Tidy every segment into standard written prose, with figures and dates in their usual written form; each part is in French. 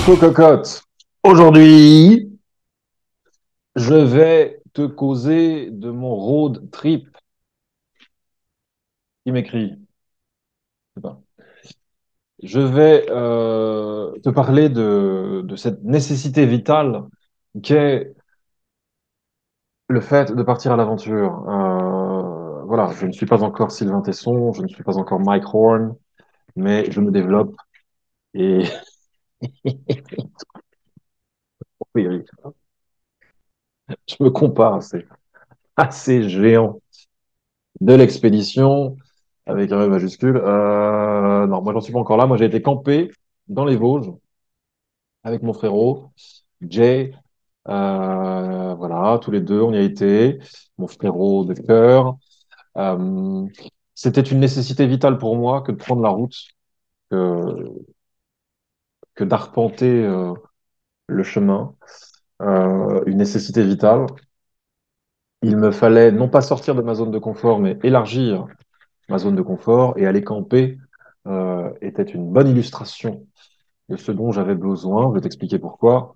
Coco Cocotte, aujourd'hui, je vais te causer de mon road trip. Qui m'écrit? Je sais pas. Je vais te parler de cette nécessité vitale qu'est le fait de partir à l'aventure. Voilà, je ne suis pas encore Sylvain Tesson, je ne suis pas encore Mike Horn, mais je me développe et oui, oui, je me compare à ces géants de l'expédition avec un E majuscule. Non, moi, j'en suis pas encore là. Moi, j'ai été campé dans les Vosges avec mon frérot, Jay. Voilà, tous les deux, on y a été. Mon frérot de cœur. Euh, C'était une nécessité vitale pour moi que de prendre la route, que, que d'arpenter le chemin. Une nécessité vitale. Il me fallait non pas sortir de ma zone de confort, mais élargir ma zone de confort et aller camper était une bonne illustration de ce dont j'avais besoin. Je vais t'expliquer pourquoi.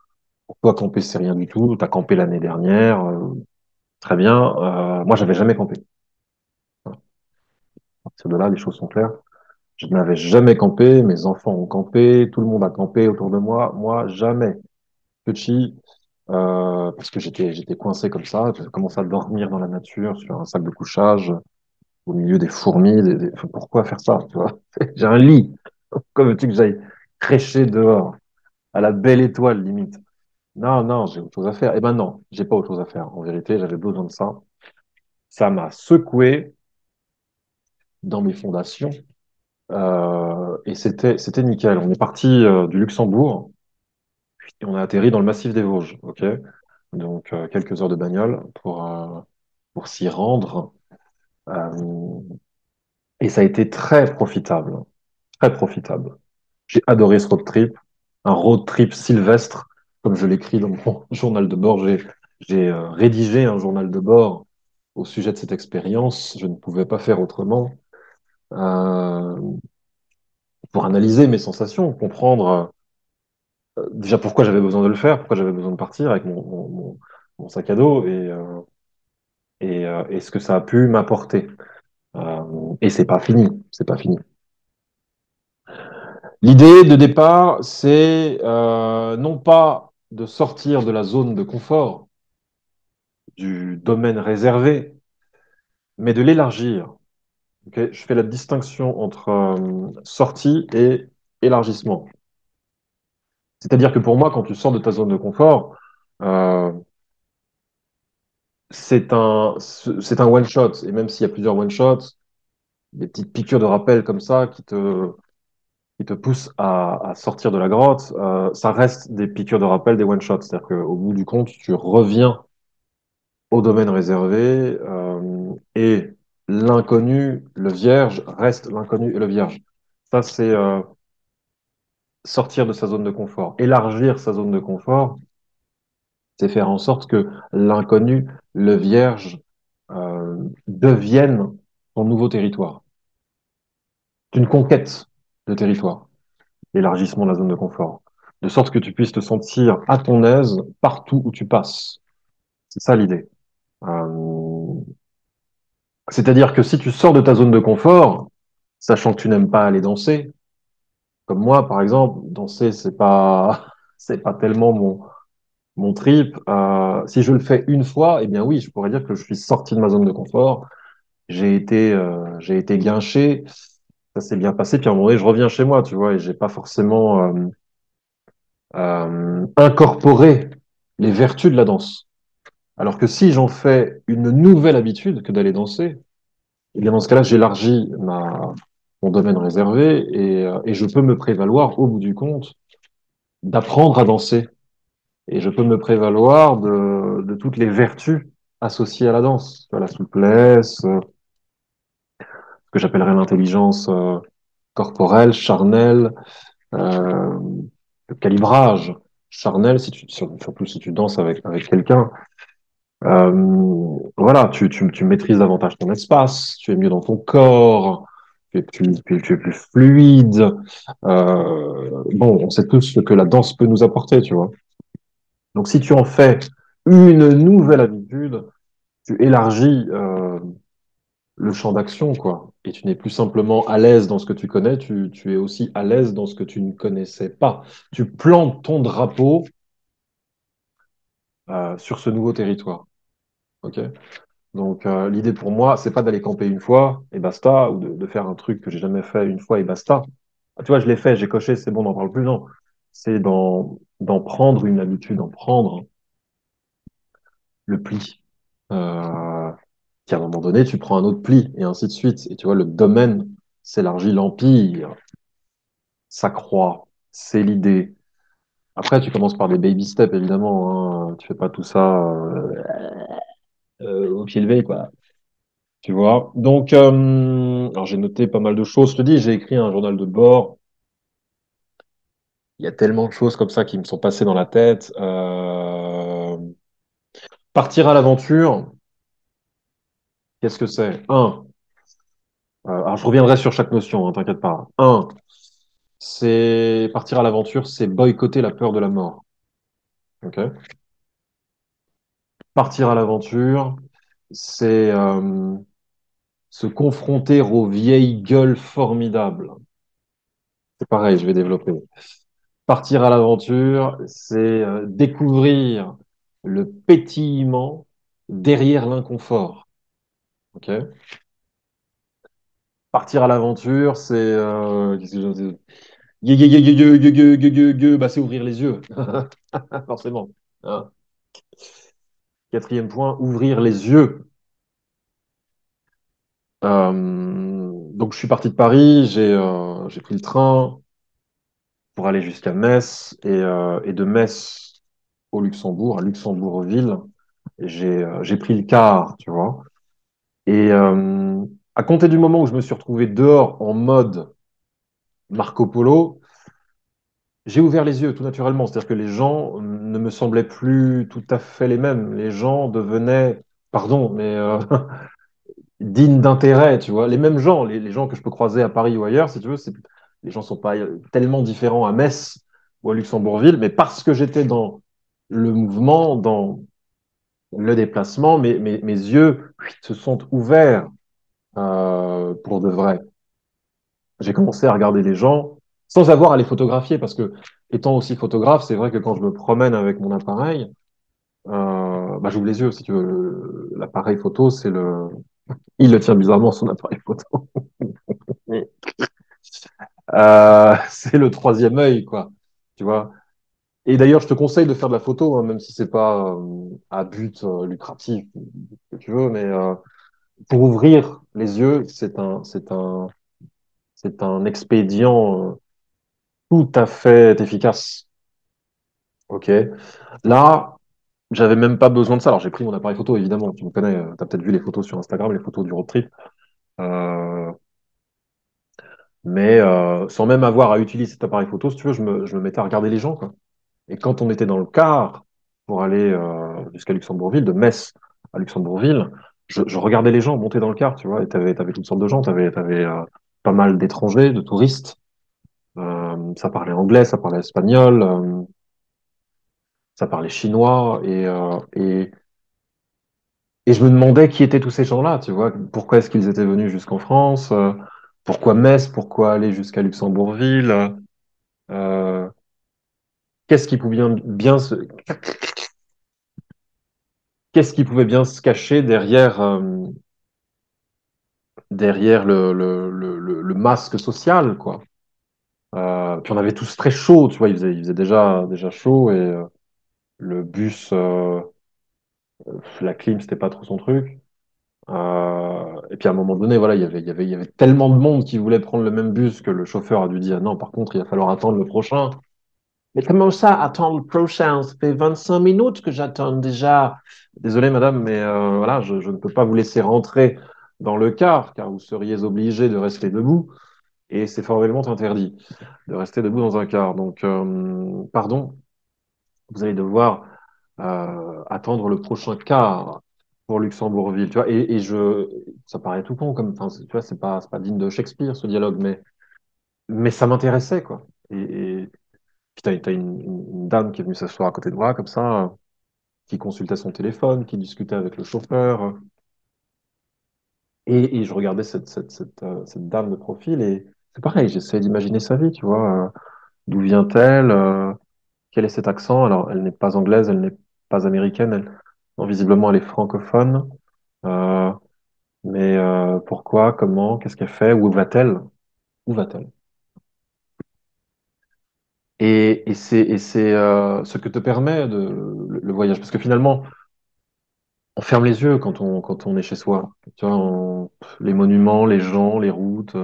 Pour toi, camper, c'est rien du tout. Tu as campé l'année dernière. Très bien. Moi, j'avais jamais campé. Voilà. À partir de là, les choses sont claires. Je n'avais jamais campé. Mes enfants ont campé. Tout le monde a campé autour de moi. Moi, jamais. Petit, parce que j'étais coincé comme ça. J'ai commencé à dormir dans la nature sur un sac de couchage au milieu des fourmis. Pourquoi faire ça, tu vois? J'ai un lit. Comme veux-tu que j'aille crêcher dehors à la belle étoile, limite? Non, non, j'ai autre chose à faire. Eh ben non, j'ai pas autre chose à faire. En vérité, j'avais besoin de ça. Ça m'a secoué dans mes fondations et c'était nickel. On est parti du Luxembourg et on a atterri dans le massif des Vosges. Ok, donc quelques heures de bagnole pour s'y rendre euh, et ça a été très profitable, très profitable. J'ai adoré ce road trip, un road trip sylvestre, comme je l'écris dans mon journal de bord. J'ai rédigé un journal de bord au sujet de cette expérience. Je ne pouvais pas faire autrement euh, pour analyser mes sensations, comprendre déjà pourquoi j'avais besoin de le faire, pourquoi j'avais besoin de partir avec mon sac à dos et ce que ça a pu m'apporter. Et c'est pas fini, c'est pas fini. L'idée de départ, c'est non pas de sortir de la zone de confort, du domaine réservé, mais de l'élargir. Ok, je fais la distinction entre sortie et élargissement. C'est-à-dire que pour moi, quand tu sors de ta zone de confort, euh, c'est un one shot. Et même s'il y a plusieurs one shots, des petites piqûres de rappel comme ça qui te poussent à sortir de la grotte, ça reste des piqûres de rappel, des one shots. C'est-à-dire qu'au bout du compte, tu reviens au domaine réservé et l'inconnu, le vierge, reste l'inconnu et le vierge. Ça, c'est sortir de sa zone de confort. Élargir sa zone de confort, c'est faire en sorte que l'inconnu, le vierge, devienne ton nouveau territoire. C'est une conquête de territoire, l'élargissement de la zone de confort, de sorte que tu puisses te sentir à ton aise partout où tu passes. C'est ça l'idée. Euh, C'est-à-dire que si tu sors de ta zone de confort, sachant que tu n'aimes pas aller danser, comme moi par exemple, danser c'est pas tellement mon trip. Si je le fais une fois, eh bien oui, je pourrais dire que je suis sorti de ma zone de confort. J'ai été guinché, ça s'est bien passé. Puis à un moment donné, je reviens chez moi, tu vois, et j'ai pas forcément incorporé les vertus de la danse. Alors que si j'en fais une nouvelle habitude que d'aller danser, eh bien dans ce cas-là, j'élargis mon domaine réservé et je peux me prévaloir au bout du compte d'apprendre à danser. Et je peux me prévaloir de toutes les vertus associées à la danse, la souplesse, ce que j'appellerais l'intelligence corporelle, charnelle, euh, le calibrage charnel, surtout si tu danses avec quelqu'un. Voilà, tu maîtrises davantage ton espace, tu es mieux dans ton corps, tu es plus fluide. Bon, on sait tous ce que la danse peut nous apporter, tu vois. Donc, si tu en fais une nouvelle habitude, tu élargis le champ d'action, quoi. Et tu n'es plus simplement à l'aise dans ce que tu connais, tu es aussi à l'aise dans ce que tu ne connaissais pas. Tu plantes ton drapeau sur ce nouveau territoire. Ok. Donc, l'idée pour moi, c'est pas d'aller camper une fois et basta, ou de faire un truc que j'ai jamais fait une fois et basta. Ah, tu vois, je l'ai fait, j'ai coché, c'est bon, on n'en parle plus. Non, c'est d'en prendre une habitude, d'en prendre le pli. Euh, Qu'à un moment donné, tu prends un autre pli, et ainsi de suite. Et tu vois, le domaine s'élargit, l'empire s'accroît. C'est l'idée. Après, tu commences par des baby steps, évidemment. Hein. Tu fais pas tout ça au pied levé, quoi. Tu vois. Donc, alors j'ai noté pas mal de choses. Je te dis, j'ai écrit un journal de bord. Il y a tellement de choses comme ça qui me sont passées dans la tête. Partir à l'aventure, qu'est-ce que c'est? Alors je reviendrai sur chaque notion, hein, t'inquiète pas. C'est partir à l'aventure, c'est boycotter la peur de la mort. Ok. Partir à l'aventure, c'est se confronter aux vieilles gueules formidables. C'est pareil, je vais développer. Partir à l'aventure, c'est découvrir le pétillement derrière l'inconfort. Ok. Partir à l'aventure, c'est qu'est-ce que je dis. Bah, c'est ouvrir les yeux, forcément. Hein. Quatrième point, ouvrir les yeux. Donc, je suis parti de Paris, j'ai pris le train pour aller jusqu'à Metz et de Metz au Luxembourg, à Luxembourgville, j'ai pris le car, tu vois. Et à compter du moment où je me suis retrouvé dehors en mode Marco Polo, j'ai ouvert les yeux tout naturellement. C'est-à-dire que les gens ne me semblaient plus tout à fait les mêmes. Les gens devenaient, pardon, mais dignes d'intérêt, tu vois. Les mêmes gens, les gens que je peux croiser à Paris ou ailleurs, si tu veux, les gens sont pas tellement différents à Metz ou à Luxembourgville, mais parce que j'étais dans le mouvement, dans le déplacement, mes yeux se sont ouverts pour de vrai. J'ai commencé à regarder les gens sans avoir à les photographier, parce que étant aussi photographe, c'est vrai que quand je me promène avec mon appareil, bah, j'ouvre les yeux, si tu veux. L'appareil photo, il le tient bizarrement, son appareil photo. C'est le troisième œil, quoi. Tu vois. Et d'ailleurs, je te conseille de faire de la photo, hein, même si c'est pas à but lucratif, que tu veux, mais pour ouvrir les yeux, c'est un expédient tout à fait efficace. Ok. Là, j'avais même pas besoin de ça. Alors, j'ai pris mon appareil photo, évidemment. Tu me connais, tu as peut-être vu les photos sur Instagram, les photos du road trip. Euh, mais sans même avoir à utiliser cet appareil photo, si tu veux, je me mettais à regarder les gens, quoi. Et quand on était dans le car pour aller jusqu'à Luxembourgville, de Metz à Luxembourgville, je regardais les gens monter dans le car, tu vois, et t'avais toutes sortes de gens. T'avais pas mal d'étrangers, de touristes. Ça parlait anglais, ça parlait espagnol, ça parlait chinois. Et je me demandais qui étaient tous ces gens-là, tu vois. Pourquoi est-ce qu'ils étaient venus jusqu'en France? Pourquoi Metz? Pourquoi aller jusqu'à Luxembourgville? Euh, qu'est-ce qui pouvait bien se, qu'est-ce qui pouvait bien se cacher derrière le masque social, quoi. Puis on avait tous très chaud, tu vois. Il faisait déjà chaud et le bus, la clim, c'était pas trop son truc. Et puis à un moment donné, voilà, il y avait tellement de monde qui voulait prendre le même bus que le chauffeur a dû dire non, par contre, il va falloir attendre le prochain. Mais comment ça, attendre le prochain? Ça fait 25 minutes que j'attends déjà. Désolé, madame, mais voilà, je ne peux pas vous laisser rentrer dans le car vous seriez obligé de rester debout et c'est formellement interdit de rester debout dans un car. Donc, pardon, vous allez devoir attendre le prochain car. pour Luxembourgville, tu vois, ça paraît tout con comme, enfin, tu vois, c'est pas digne de Shakespeare, ce dialogue, mais ça m'intéressait, quoi. Et puis t'as une dame qui est venue s'asseoir à côté de moi, comme ça, qui consultait son téléphone, qui discutait avec le chauffeur, et je regardais cette dame de profil, et c'est pareil, j'essayais d'imaginer sa vie, tu vois, d'où vient-elle, quel est cet accent? Alors, elle n'est pas anglaise, elle n'est pas américaine, non, visiblement, elle est francophone. Euh, Mais pourquoi, comment, qu'est-ce qu'elle fait, où va-t-elle? Où va-t-elle? Et c'est ce que te permet le voyage, parce que finalement, on ferme les yeux quand on est chez soi. Tu vois, les monuments, les gens, les routes,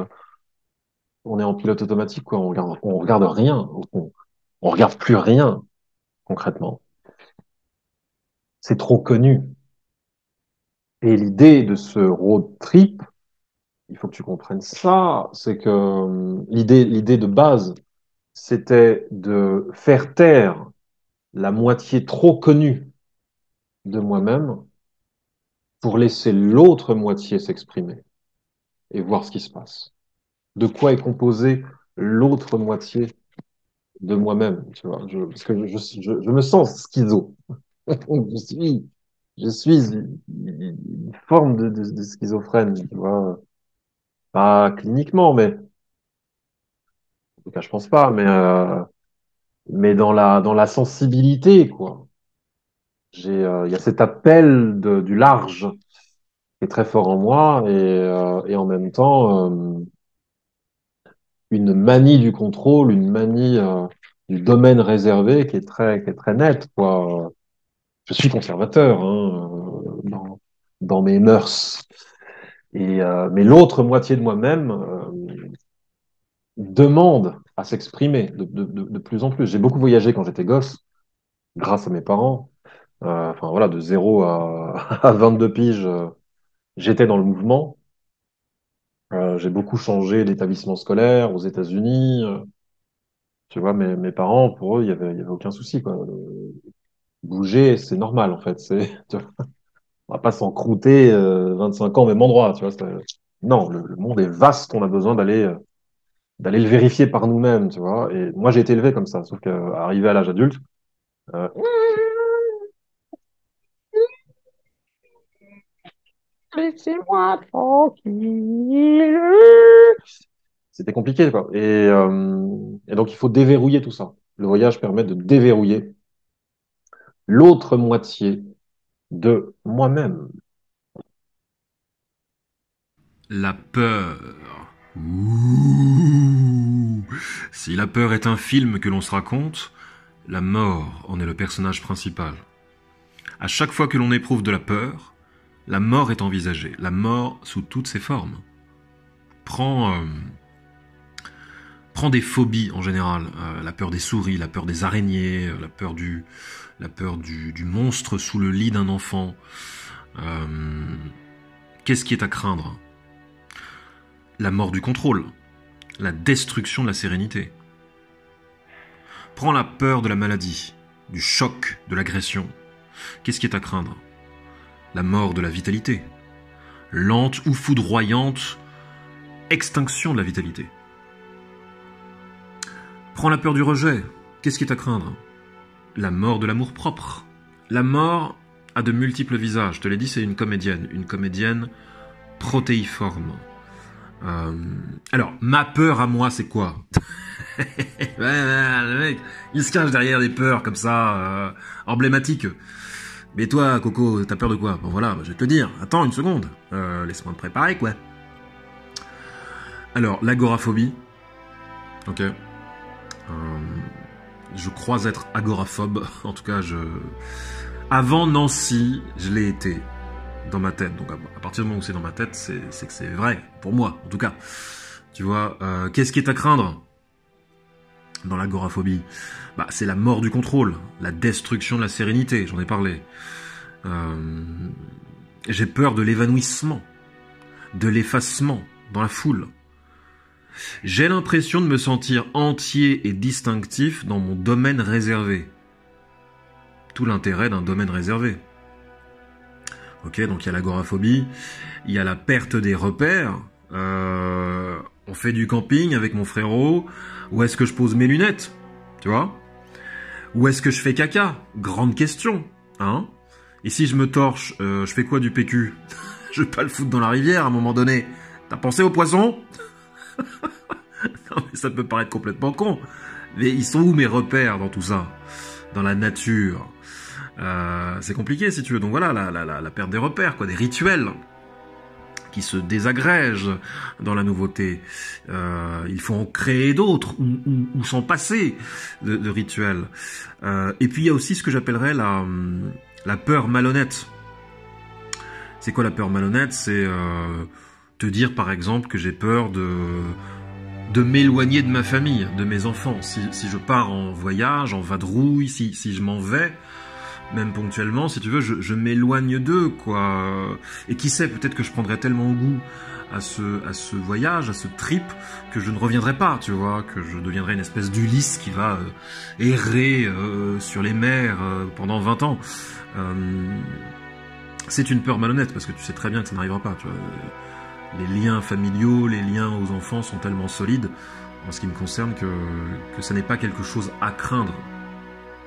on est en pilote automatique, quoi. On regarde rien, on regarde plus rien concrètement. C'est trop connu. Et l'idée de ce road trip, il faut que tu comprennes ça, c'est que l'idée de base, c'était de faire taire la moitié trop connue de moi-même pour laisser l'autre moitié s'exprimer et voir ce qui se passe. De quoi est composée l'autre moitié de moi-même, tu vois, parce que je me sens schizo. Je suis, je suis une forme de schizophrène, tu vois, pas cliniquement, mais en tout cas, je pense pas, mais dans la sensibilité, quoi. Il y a cet appel du large qui est très fort en moi et en même temps une manie du contrôle, une manie du domaine réservé qui est très nette, quoi. Je suis conservateur hein, dans mes mœurs. Mais l'autre moitié de moi-même demande à s'exprimer de plus en plus. J'ai beaucoup voyagé quand j'étais gosse, grâce à mes parents. Enfin voilà, de 0 à 22 piges, j'étais dans le mouvement. J'ai beaucoup changé d'établissement scolaire aux États-Unis. Tu vois, mes parents, pour eux, il y avait aucun souci, quoi. Bouger, c'est normal, en fait. Tu vois, on va pas s'encrouter 25 ans au même endroit, tu vois. Non, le monde est vaste, on a besoin d'aller le vérifier par nous-mêmes, tu vois. Et moi, j'ai été élevé comme ça, sauf qu'arrivé à l'âge adulte, euh, laissez-moi tranquille. C'était compliqué, quoi. Et donc, il faut déverrouiller tout ça. Le voyage permet de déverrouiller l'autre moitié de moi-même. La peur. Ouh. Si la peur est un film que l'on se raconte, la mort en est le personnage principal. À chaque fois que l'on éprouve de la peur, la mort est envisagée, la mort sous toutes ses formes. Prends, prends des phobies en général, la peur des souris, la peur des araignées, la peur du monstre sous le lit d'un enfant. Euh, Qu'est-ce qui est à craindre? La mort du contrôle, la destruction de la sérénité. Prends la peur de la maladie, du choc, de l'agression. Qu'est-ce qui est à craindre? La mort de la vitalité. Lente ou foudroyante extinction de la vitalité. Prends la peur du rejet. Qu'est-ce qui est à craindre? La mort de l'amour-propre. La mort a de multiples visages. Je te l'ai dit, c'est une comédienne protéiforme. Alors, ma peur à moi, c'est quoi? Le mec, il se cache derrière des peurs comme ça, emblématiques. Mais toi, Coco, t'as peur de quoi? Bon voilà, je vais te dire. Attends une seconde. Laisse-moi me préparer, quoi. Alors, l'agoraphobie. Ok. Je crois être agoraphobe. En tout cas, avant Nancy, je l'ai été dans ma tête. Donc, à partir du moment où c'est dans ma tête, c'est que c'est vrai. Pour moi, en tout cas. Tu vois, qu'est-ce qui est à craindre dans l'agoraphobie? Bah, c'est la mort du contrôle, la destruction de la sérénité, j'en ai parlé. Euh, j'ai peur de l'évanouissement, de l'effacement dans la foule. J'ai l'impression de me sentir entier et distinctif dans mon domaine réservé. Tout l'intérêt d'un domaine réservé. Ok, donc il y a l'agoraphobie, il y a la perte des repères. On fait du camping avec mon frérot. Où est-ce que je pose mes lunettes? Tu vois? Où est-ce que je fais caca? Grande question, hein? Et si je me torche, je fais quoi du PQ? Je vais pas le foutre dans la rivière à un moment donné. T'as pensé aux poissons? Non, mais ça peut paraître complètement con. Mais ils sont où mes repères dans tout ça? Dans la nature. C'est compliqué si tu veux. Donc voilà, la perte des repères, quoi, des rituels qui se désagrègent dans la nouveauté. Il faut en créer d'autres ou s'en passer de rituels. Et puis il y a aussi ce que j'appellerais la peur malhonnête. C'est quoi la peur malhonnête? C'est te dire par exemple que j'ai peur de m'éloigner de ma famille, de mes enfants. Si je pars en voyage, en vadrouille, si je m'en vais, même ponctuellement, si tu veux, je m'éloigne d'eux, quoi. Et qui sait, peut-être que je prendrais tellement goût à ce voyage, à ce trip, que je ne reviendrai pas, tu vois, que je deviendrai une espèce d'Ulysse qui va errer sur les mers pendant 20 ans. C'est une peur malhonnête, parce que tu sais très bien que ça n'arrivera pas, tu vois. Les liens familiaux, les liens aux enfants sont tellement solides, en ce qui me concerne, que ça n'est pas quelque chose à craindre.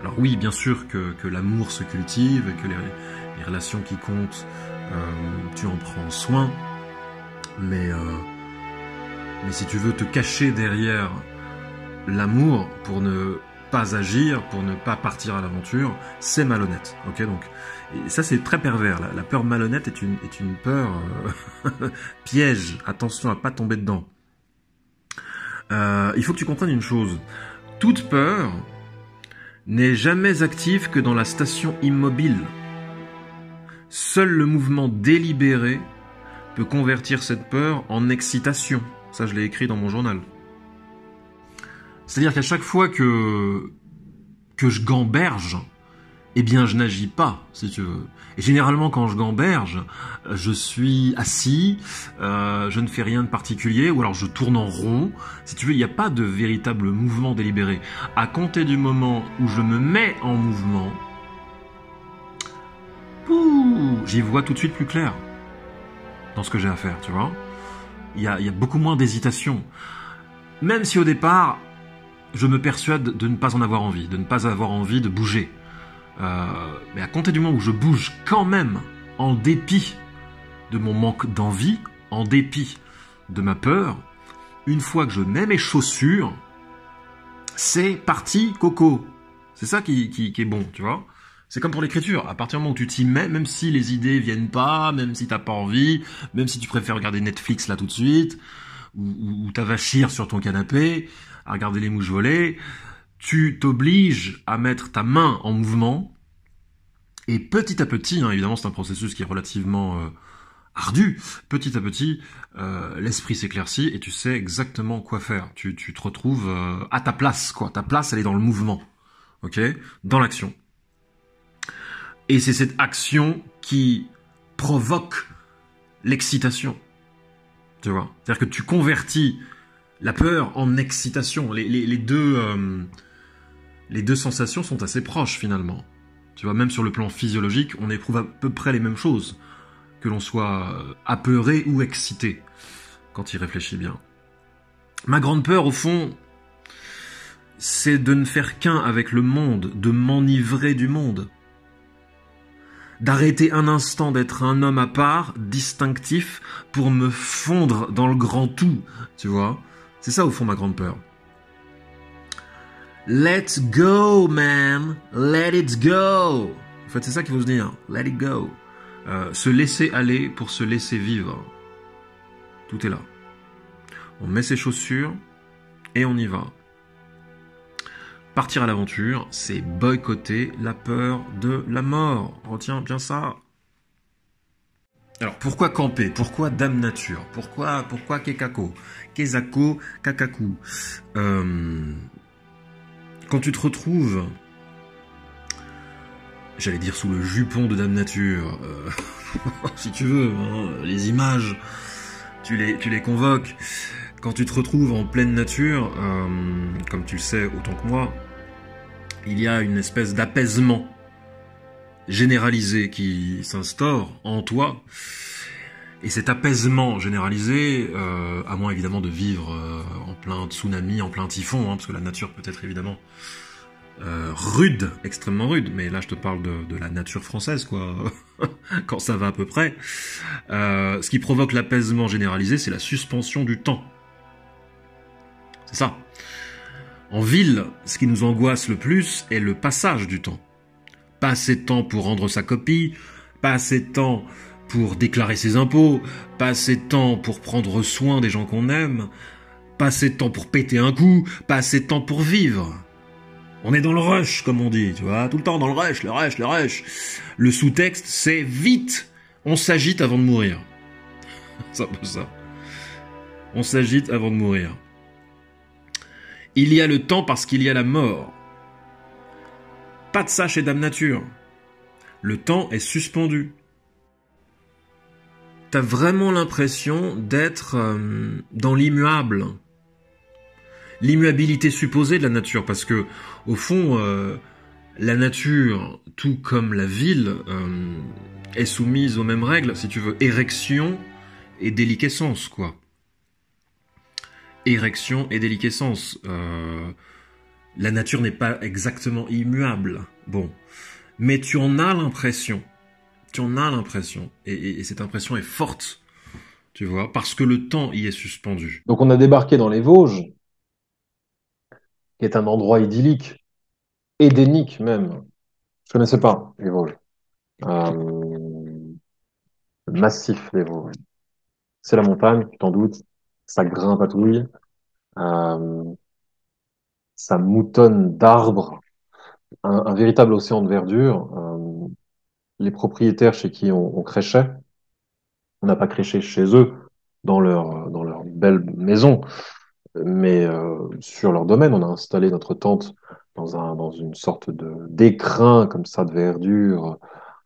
Alors oui, bien sûr que l'amour se cultive, que les relations qui comptent, tu en prends soin, mais si tu veux te cacher derrière l'amour pour ne pas agir, pour ne pas partir à l'aventure, c'est malhonnête. Ok, donc et ça c'est très pervers. La peur malhonnête est une peur piège. Attention à pas tomber dedans. Il faut que tu comprennes une chose. Toute peur n'est jamais active que dans la station immobile. Seul le mouvement délibéré peut convertir cette peur en excitation. Ça, je l'ai écrit dans mon journal. C'est-à-dire qu'à chaque fois que je gamberge, eh bien, je n'agis pas, si tu veux. Et généralement, quand je gamberge, je suis assis, je ne fais rien de particulier, ou alors je tourne en rond. Si tu veux, il n'y a pas de véritable mouvement délibéré. À compter du moment où je me mets en mouvement, j'y vois tout de suite plus clair dans ce que j'ai à faire, tu vois. Il y a beaucoup moins d'hésitation. Même si au départ, je me persuade de ne pas en avoir envie, de ne pas avoir envie de bouger. Mais à compter du moment où je bouge quand même, en dépit de mon manque d'envie, en dépit de ma peur, une fois que je mets mes chaussures, c'est parti coco. C'est ça qui est bon, tu vois. C'est comme pour l'écriture, à partir du moment où tu t'y mets, même si les idées viennent pas, même si t'as pas envie, même si tu préfères regarder Netflix là tout de suite, ou t'avachir sur ton canapé, à regarder les mouches voler, tu t'obliges à mettre ta main en mouvement, et petit à petit, hein, évidemment c'est un processus qui est relativement ardu, petit à petit, l'esprit s'éclaircit et tu sais exactement quoi faire. Tu te retrouves à ta place, quoi. Ta place, elle est dans le mouvement, ok, dans l'action. Et c'est cette action qui provoque l'excitation, tu vois. C'est-à-dire que tu convertis la peur en excitation. Les deux sensations sont assez proches finalement. Tu vois, même sur le plan physiologique, on éprouve à peu près les mêmes choses, que l'on soit apeuré ou excité, quand il réfléchit bien. Ma grande peur, au fond, c'est de ne faire qu'un avec le monde, de m'enivrer du monde. D'arrêter un instant d'être un homme à part, distinctif, pour me fondre dans le grand tout, tu vois. C'est ça, au fond, ma grande peur. Let's go, man. Let it go. En fait, c'est ça qu'il faut se dire. Let it go. Se laisser aller pour se laisser vivre. Tout est là. On met ses chaussures et on y va. Partir à l'aventure, c'est boycotter la peur de la mort. Retiens bien ça. Alors, pourquoi camper? Pourquoi Dame Nature? Pourquoi Kekako? Kezako, Kakaku. Quand tu te retrouves, j'allais dire sous le jupon de Dame Nature, si tu veux, hein, les images, tu les convoques. Quand tu te retrouves en pleine nature, comme tu le sais autant que moi, il y a une espèce d'apaisement généralisé qui s'instaure en toi. Et cet apaisement généralisé, à moins évidemment de vivre en plein tsunami, en plein typhon, hein, parce que la nature peut être évidemment rude, extrêmement rude, mais là je te parle de la nature française, quoi, quand ça va à peu près. Ce qui provoque l'apaisement généralisé, c'est la suspension du temps. C'est ça. En ville, ce qui nous angoisse le plus est le passage du temps. Pas assez de temps pour rendre sa copie, pas assez de temps pour déclarer ses impôts, pas assez de temps pour prendre soin des gens qu'on aime, pas assez de temps pour péter un coup, pas assez de temps pour vivre. On est dans le rush, comme on dit, tu vois, tout le temps dans le rush, le rush, le rush. Le sous-texte, c'est vite. On s'agite avant de mourir. C'est un peu ça. On s'agite avant de mourir. Il y a le temps parce qu'il y a la mort. Pas de ça chez Dame Nature. Le temps est suspendu. T'as vraiment l'impression d'être dans l'immuable. L'immuabilité supposée de la nature, parce que, au fond, la nature, tout comme la ville, est soumise aux mêmes règles, si tu veux, érection et déliquescence, quoi. Érection et déliquescence. La nature n'est pas exactement immuable, bon, mais tu en as l'impression. Tu en as l'impression, et cette impression est forte, tu vois, parce que le temps y est suspendu. Donc on a débarqué dans les Vosges, qui est un endroit idyllique, édénique même. Je connaissais pas les Vosges. Le massif des Vosges. C'est la montagne, tu t'en doutes. Ça grimpatouille, euh, ça moutonne d'arbres, un véritable océan de verdure. Les propriétaires chez qui on crêchait, on n'a pas créché chez eux dans leur belle maison, mais sur leur domaine, on a installé notre tente dans une sorte de d'écrin comme ça de verdure,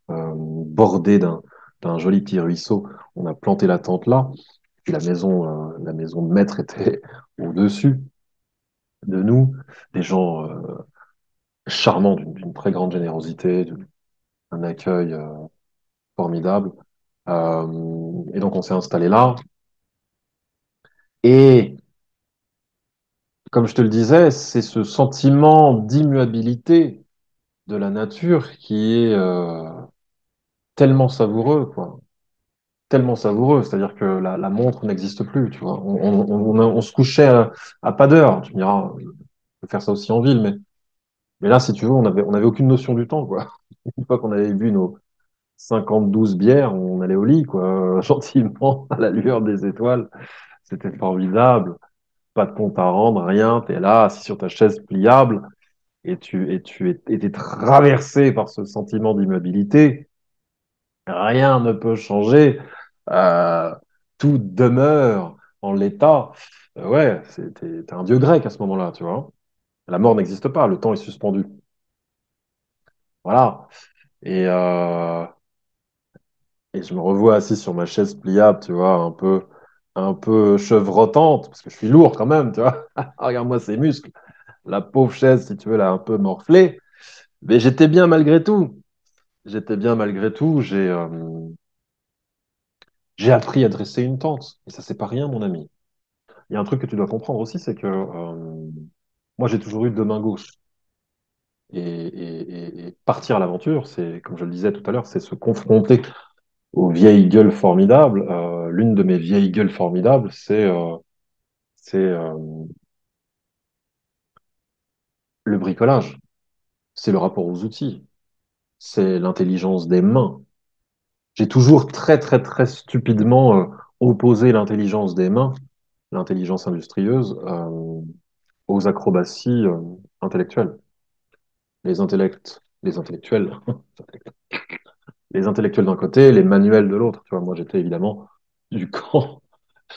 bordé d'un joli petit ruisseau. On a planté la tente là, puis la maison de maître était au-dessus de nous, des gens charmants d'une très grande générosité, d'un accueil formidable. Et donc on s'est installé là. Et comme je te le disais, c'est ce sentiment d'immuabilité de la nature qui est tellement savoureux, quoi. Tellement savoureux. C'est-à-dire que la montre n'existe plus, tu vois. On se couchait à pas d'heure. Tu me diras, on peut faire ça aussi en ville, mais là, si tu veux, on avait aucune notion du temps, quoi. Une fois qu'on avait bu nos 52 bières, on allait au lit, quoi, gentiment, à la lueur des étoiles. C'était formidable. Pas de compte à rendre, rien. T'es là, assis sur ta chaise pliable, étais traversé par ce sentiment d'immobilité. Rien ne peut changer. Euh, Tout demeure en l'état. Ouais, t'es un dieu grec à ce moment-là, tu vois. La mort n'existe pas, le temps est suspendu. Voilà. Et, euh, et je me revois assis sur ma chaise pliable, tu vois, un peu chevrotante, parce que je suis lourd quand même, tu vois. Regarde-moi ces muscles. La pauvre chaise, si tu veux, l'a un peu morflé. Mais j'étais bien malgré tout. J'étais bien malgré tout. J'ai appris à dresser une tente. Et ça, c'est pas rien, mon ami. Il y a un truc que tu dois comprendre aussi, c'est que moi, j'ai toujours eu deux mains gauches. Et partir à l'aventure, c'est, comme je le disais tout à l'heure, c'est se confronter aux vieilles gueules formidables. L'une de mes vieilles gueules formidables, c'est le bricolage. C'est le rapport aux outils. C'est l'intelligence des mains. J'ai toujours très stupidement opposé l'intelligence des mains, l'intelligence industrieuse, aux acrobaties intellectuelles. Les intellectuels, les intellectuels d'un côté, les manuels de l'autre. Tu vois, moi, j'étais évidemment du camp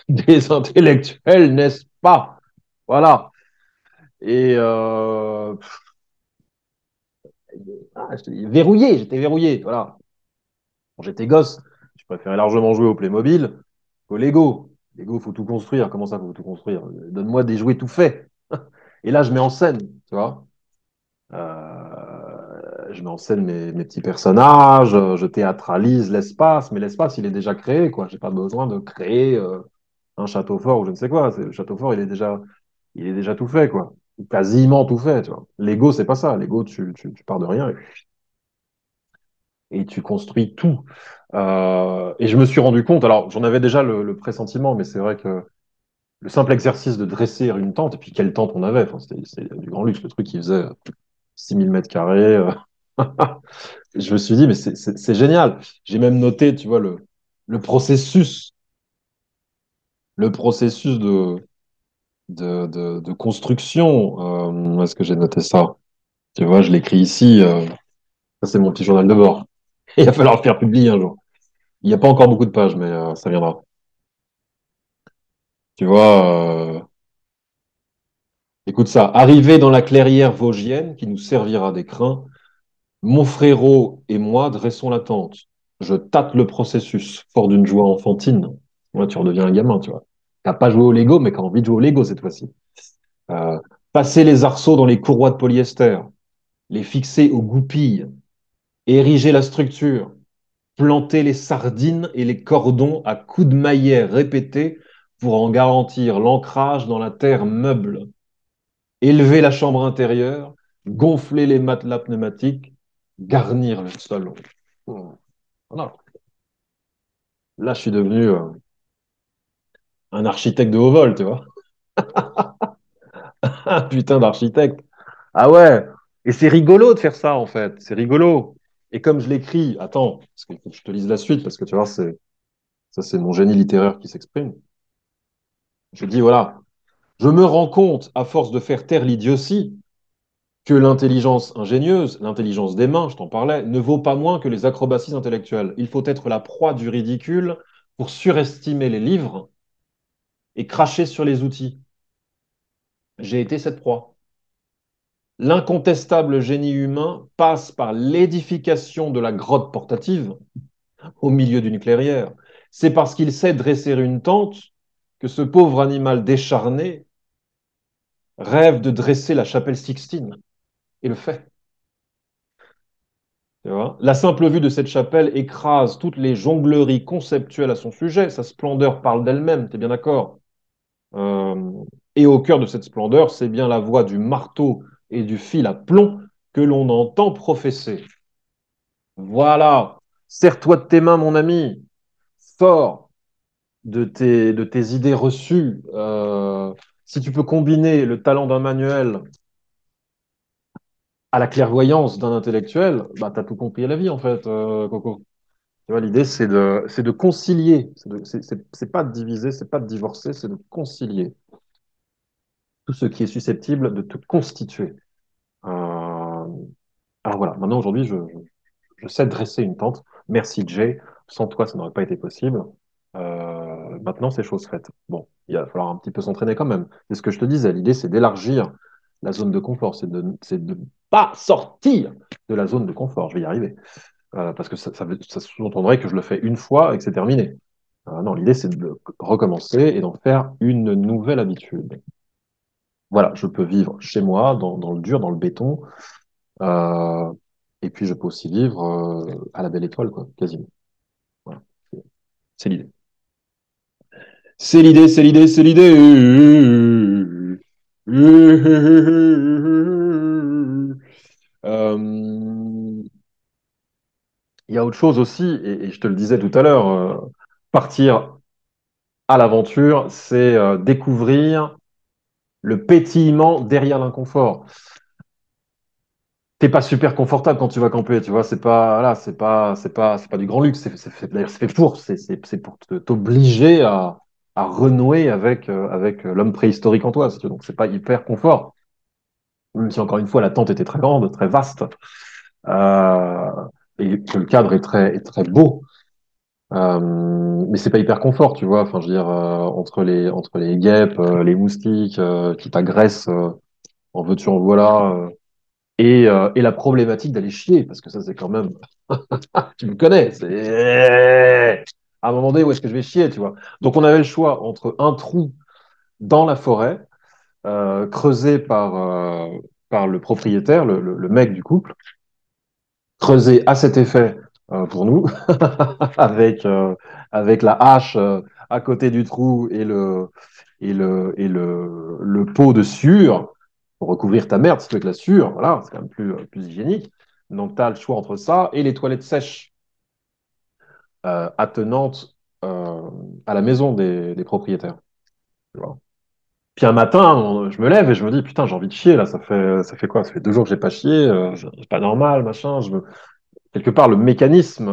des intellectuels, n'est-ce pas? Voilà. Et je te dis, verrouillé, j'étais verrouillé. Voilà. Quand j'étais gosse, je préférais largement jouer au Playmobil qu'au Lego. Lego, faut tout construire. Comment ça, faut tout construire? Donne-moi des jouets tout faits. Et là, je mets en scène, tu vois. je mets en scène mes petits personnages, je théâtralise l'espace, mais l'espace, il est déjà créé, quoi. J'ai pas besoin de créer un château fort ou je ne sais quoi. Le château fort, il est déjà tout fait, quoi. Ou quasiment tout fait, tu vois. Lego, c'est pas ça. Lego, tu pars de rien et tu construis tout. Et je me suis rendu compte, alors j'en avais déjà le pressentiment, mais c'est vrai que le simple exercice de dresser une tente, et puis quelle tente on avait, enfin, c'était du grand luxe, le truc qui faisait 6000 mètres carrés. Je me suis dit, mais c'est génial. J'ai même noté, tu vois, le processus, le processus de construction. Où est-ce que j'ai noté ça? Tu vois, je l'écris ici. Ça, c'est mon petit journal de bord. Il va falloir le faire publier un jour. Il n'y a pas encore beaucoup de pages, mais ça viendra. Tu vois, écoute ça. Arrivé dans la clairière vosgienne qui nous servira d'écrin, mon frérot et moi dressons la tente. Je tâte le processus, fort d'une joie enfantine. Moi, tu redeviens un gamin, tu vois. T'as pas joué au Lego, mais t'as envie de jouer au Lego cette fois-ci. Euh, passer les arceaux dans les courroies de polyester, les fixer aux goupilles, ériger la structure, planter les sardines et les cordons à coups de maillet répétés pour en garantir l'ancrage dans la terre meuble, élever la chambre intérieure, gonfler les matelas pneumatiques, garnir le salon. Voilà. Là, je suis devenu un architecte de haut vol, tu vois. Un putain d'architecte. Ah ouais. Et c'est rigolo de faire ça, en fait. C'est rigolo. Et comme je l'écris, attends, parce qu'il faut que je te lise la suite, parce que tu vois, ça, c'est mon génie littéraire qui s'exprime. Je dis, voilà, je me rends compte, à force de faire taire l'idiotie, que l'intelligence ingénieuse, l'intelligence des mains, je t'en parlais, ne vaut pas moins que les acrobaties intellectuelles. Il faut être la proie du ridicule pour surestimer les livres et cracher sur les outils. J'ai été cette proie. L'incontestable génie humain passe par l'édification de la grotte portative au milieu d'une clairière. C'est parce qu'il sait dresser une tente que ce pauvre animal décharné rêve de dresser la chapelle Sixtine et le fait. Tu vois, la simple vue de cette chapelle écrase toutes les jongleries conceptuelles à son sujet. Sa splendeur parle d'elle-même, tu es bien d'accord? Euh, et au cœur de cette splendeur, c'est bien la voix du marteau et du fil à plomb que l'on entend professer. Voilà, serre-toi de tes mains, mon ami, sors de tes idées reçues. Si tu peux combiner le talent d'un manuel à la clairvoyance d'un intellectuel, bah, tu as tout compris à la vie, en fait, Coco. Tu vois, l'idée, c'est de concilier. C'est pas de diviser, c'est pas de divorcer, c'est de concilier tout ce qui est susceptible de te constituer. Euh, alors voilà, maintenant, aujourd'hui, je sais dresser une tente. Merci, Jay. Sans toi, ça n'aurait pas été possible. Maintenant, c'est chose faite. Bon, il va falloir un petit peu s'entraîner quand même. C'est ce que je te disais. L'idée, c'est d'élargir la zone de confort. C'est de pas sortir de la zone de confort. Je vais y arriver. Parce que ça sous-entendrait que je le fais une fois et que c'est terminé. Non, l'idée, c'est de recommencer et d'en faire une nouvelle habitude. Voilà, je peux vivre chez moi, dans le dur, dans le béton, euh, et puis je peux aussi vivre à la belle étoile, quoi, quasiment. Voilà, c'est l'idée. C'est l'idée, c'est l'idée, c'est l'idée. Il y a autre chose aussi, et je te le disais tout à l'heure, partir à l'aventure, c'est découvrir le pétillement derrière l'inconfort. T'es pas super confortable quand tu vas camper, tu vois, c'est pas, là, c'est pas du grand luxe, d'ailleurs, c'est fait pour, c'est pour t'obliger à renouer avec l'homme préhistorique en toi, si tu veux. Donc, c'est pas hyper confort. Même si, encore une fois, la tente était très grande, très vaste, euh, et que le cadre est très beau. Mais c'est pas hyper confort, tu vois. Enfin, je veux dire, entre les guêpes, les moustiques qui t'agressent, en veux-tu, en voilà, et la problématique d'aller chier, parce que ça, c'est quand même, tu me connais, c'est à un moment donné où est-ce que je vais chier, tu vois. Donc, on avait le choix entre un trou dans la forêt, creusé par le propriétaire, le mec du couple, creusé à cet effet pour nous, avec, avec la hache à côté du trou et le pot de sueur pour recouvrir ta merde, si tu veux que la sueur, voilà, c'est quand même plus hygiénique. Donc, tu as le choix entre ça et les toilettes sèches attenantes à la maison des propriétaires. Tu vois. Puis un matin, je me lève et je me dis, putain, j'ai envie de chier, là, ça fait quoi? Ça fait 2 jours que j'ai pas chié, c'est pas normal, machin. Quelque part, le mécanisme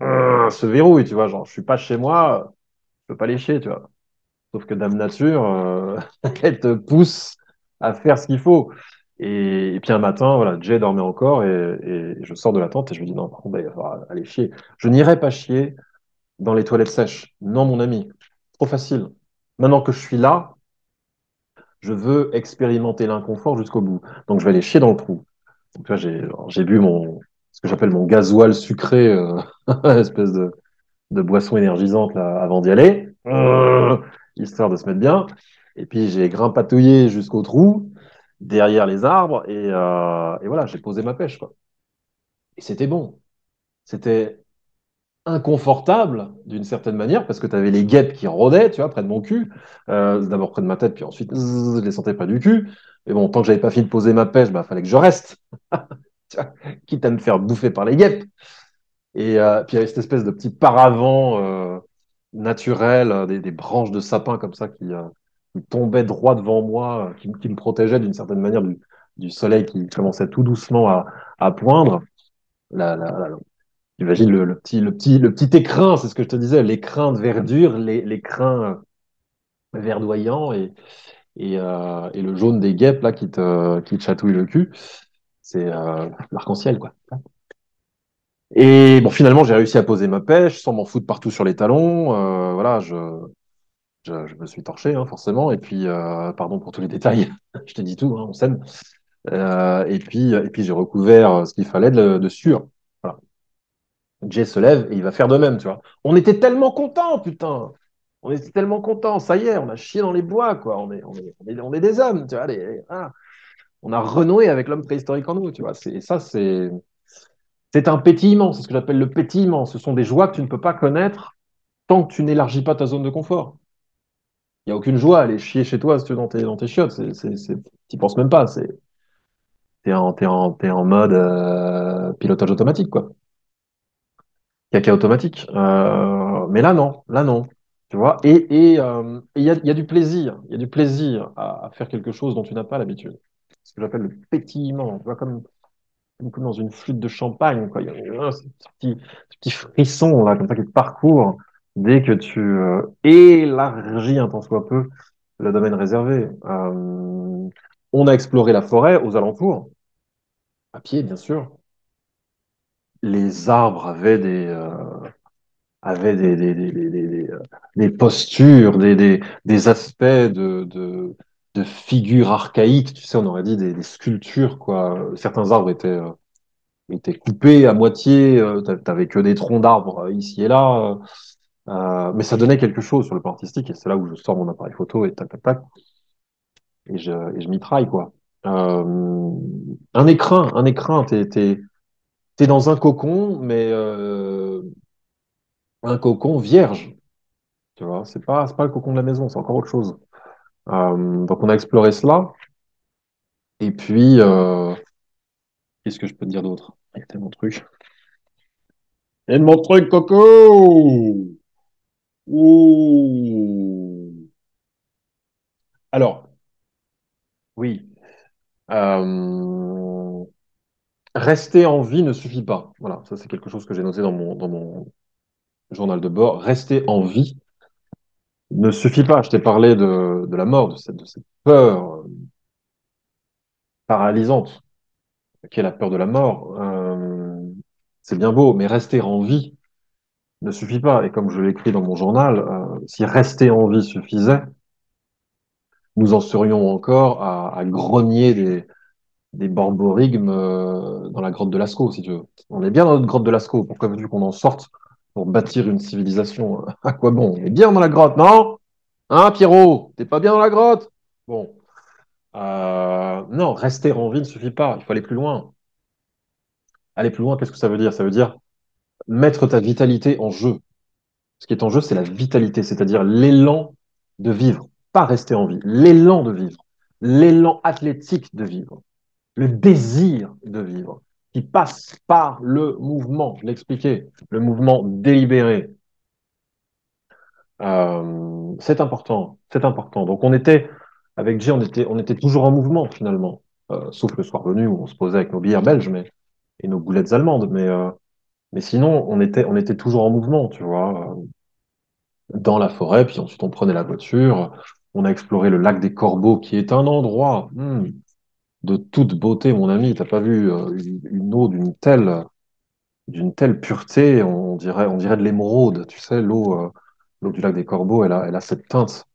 se verrouille, tu vois, genre, je suis pas chez moi, je peux pas lécher, tu vois. Sauf que Dame Nature, elle te pousse à faire ce qu'il faut. Et puis un matin, voilà, Jay dormait encore et je sors de la tente et je me dis, non, par contre, bah, il va falloir aller chier. Je n'irai pas chier dans les toilettes sèches. Non, mon ami, trop facile. Maintenant que je suis là, je veux expérimenter l'inconfort jusqu'au bout. Donc je vais aller chier dans le trou. Donc là, j'ai bu ce que j'appelle mon gasoil sucré, espèce de boisson énergisante là, avant d'y aller, histoire de se mettre bien. Et puis j'ai grimpatouillé jusqu'au trou, derrière les arbres, et voilà, j'ai posé ma pêche, quoi. Et c'était bon. C'était inconfortable d'une certaine manière parce que tu avais les guêpes qui rôdaient, tu vois, près de mon cul. D'abord près de ma tête, puis ensuite, je les sentais près du cul. Mais bon, tant que j'avais pas fini de poser ma pêche, bah, fallait que je reste, tu vois, quitte à me faire bouffer par les guêpes. Et puis il y avait cette espèce de petit paravent naturel, des branches de sapin comme ça qui tombaient droit devant moi, qui me protégeaient d'une certaine manière du soleil qui commençait tout doucement à poindre. J'imagine le petit écrin, c'est ce que je te disais, l'écrin de verdure, l'écrin verdoyant et le jaune des guêpes là qui te chatouille le cul. C'est l'arc-en-ciel, quoi. Et bon, finalement, j'ai réussi à poser ma pêche sans m'en foutre partout sur les talons. Voilà, je me suis torché, hein, forcément. Et puis, pardon pour tous les détails, je te dis tout, hein, on s'aime. Et puis j'ai recouvert ce qu'il fallait de sueur. Voilà. Jay se lève et il va faire de même, tu vois. On était tellement contents, putain. On était tellement contents. Ça y est, on a chié dans les bois, quoi. On est des hommes, tu vois. Voilà. On a renoué avec l'homme préhistorique en nous, tu vois. C'est un pétillement. C'est ce que j'appelle le pétillement. Ce sont des joies que tu ne peux pas connaître tant que tu n'élargis pas ta zone de confort. Il n'y a aucune joie à aller chier chez toi si tu es dans tes chiottes. T'y penses même pas. T'es en mode pilotage automatique, quoi. Caca automatique. Mais là, non. Là, non. Tu vois? Et il y a du plaisir. Il y a du plaisir à faire quelque chose dont tu n'as pas l'habitude. Ce que j'appelle le pétillement. Tu vois, comme dans une flûte de champagne, quoi. Il y a ce petit frisson, là, comme ça, qui te parcourt dès que tu élargis un tant soit peu le domaine réservé. On a exploré la forêt aux alentours, à pied, bien sûr. Les arbres avaient des postures, des aspects de figures archaïques. Tu sais, on aurait dit des sculptures, quoi. Certains arbres étaient coupés à moitié. T'avais que des troncs d'arbres ici et là. Mais ça donnait quelque chose sur le plan artistique. Et c'est là où je sors mon appareil photo et tac, tac, tac. Et je mitraille, quoi. Euh, un écrin, t'es dans un cocon, mais un cocon vierge, tu vois. C'est pas le cocon de la maison, c'est encore autre chose. Donc on a exploré cela. Et puis, qu'est-ce que je peux te dire d'autre? Il y a tellement de trucs. Tellement de trucs, Coco! Ouh! Alors, oui. Euh, Rester en vie ne suffit pas. Voilà, ça c'est quelque chose que j'ai noté dans mon journal de bord. Rester en vie ne suffit pas. Je t'ai parlé de la mort, de cette peur paralysante, qui est la peur de la mort. C'est bien beau, mais rester en vie ne suffit pas. Et comme je l'écris dans mon journal, si rester en vie suffisait, nous en serions encore à grogner des borborigmes dans la grotte de Lascaux, si tu veux. On est bien dans notre grotte de Lascaux. Pourquoi veux-tu qu'on en sorte pour bâtir une civilisation? À quoi bon? On est bien dans la grotte, non? Hein, Pierrot? T'es pas bien dans la grotte? Bon. Non, rester en vie ne suffit pas. Il faut aller plus loin. aller plus loin, qu'est-ce que ça veut dire? Ça veut dire mettre ta vitalité en jeu. Ce qui est en jeu, c'est la vitalité, c'est-à-dire l'élan de vivre, pas rester en vie, l'élan de vivre, l'élan athlétique de vivre, le désir de vivre, qui passe par le mouvement, je l'expliquais, le mouvement délibéré. C'est important, c'est important. Donc avec Jay, on était toujours en mouvement finalement, sauf le soir venu où on se posait avec nos bières belges et nos boulettes allemandes, mais sinon on était toujours en mouvement, tu vois, dans la forêt, puis ensuite on prenait la voiture, on a exploré le lac des Corbeaux, qui est un endroit de toute beauté, mon ami. T'as pas vu une eau d'une telle pureté, on dirait de l'émeraude. Tu sais, l'eau du lac des Corbeaux, elle a cette teinte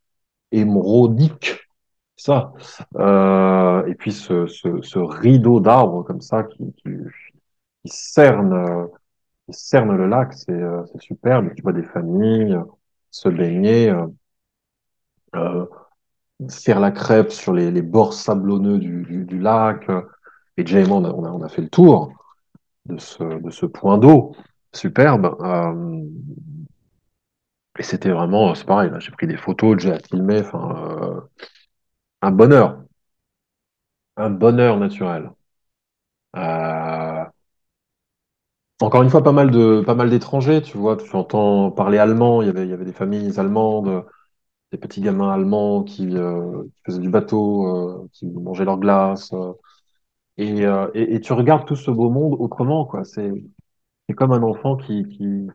émeraudique, ça. Et puis ce rideau d'arbres comme ça qui cerne, qui cerne le lac, c'est superbe. Tu vois des familles se baigner. Euh, Faire la crêpe sur les bords sablonneux du lac. Et Jay et moi, on a fait le tour de ce point d'eau superbe. Et c'était vraiment, c'est pareil, là, j'ai pris des photos, Jay a filmé, enfin, un bonheur, un bonheur naturel. Euh, Encore une fois, pas mal d'étrangers, tu vois, tu entends parler allemand, il y avait des familles allemandes, des petits gamins allemands qui faisaient du bateau, qui mangeaient leur glace. Et tu regardes tout ce beau monde autrement, quoi. C'est comme un enfant qui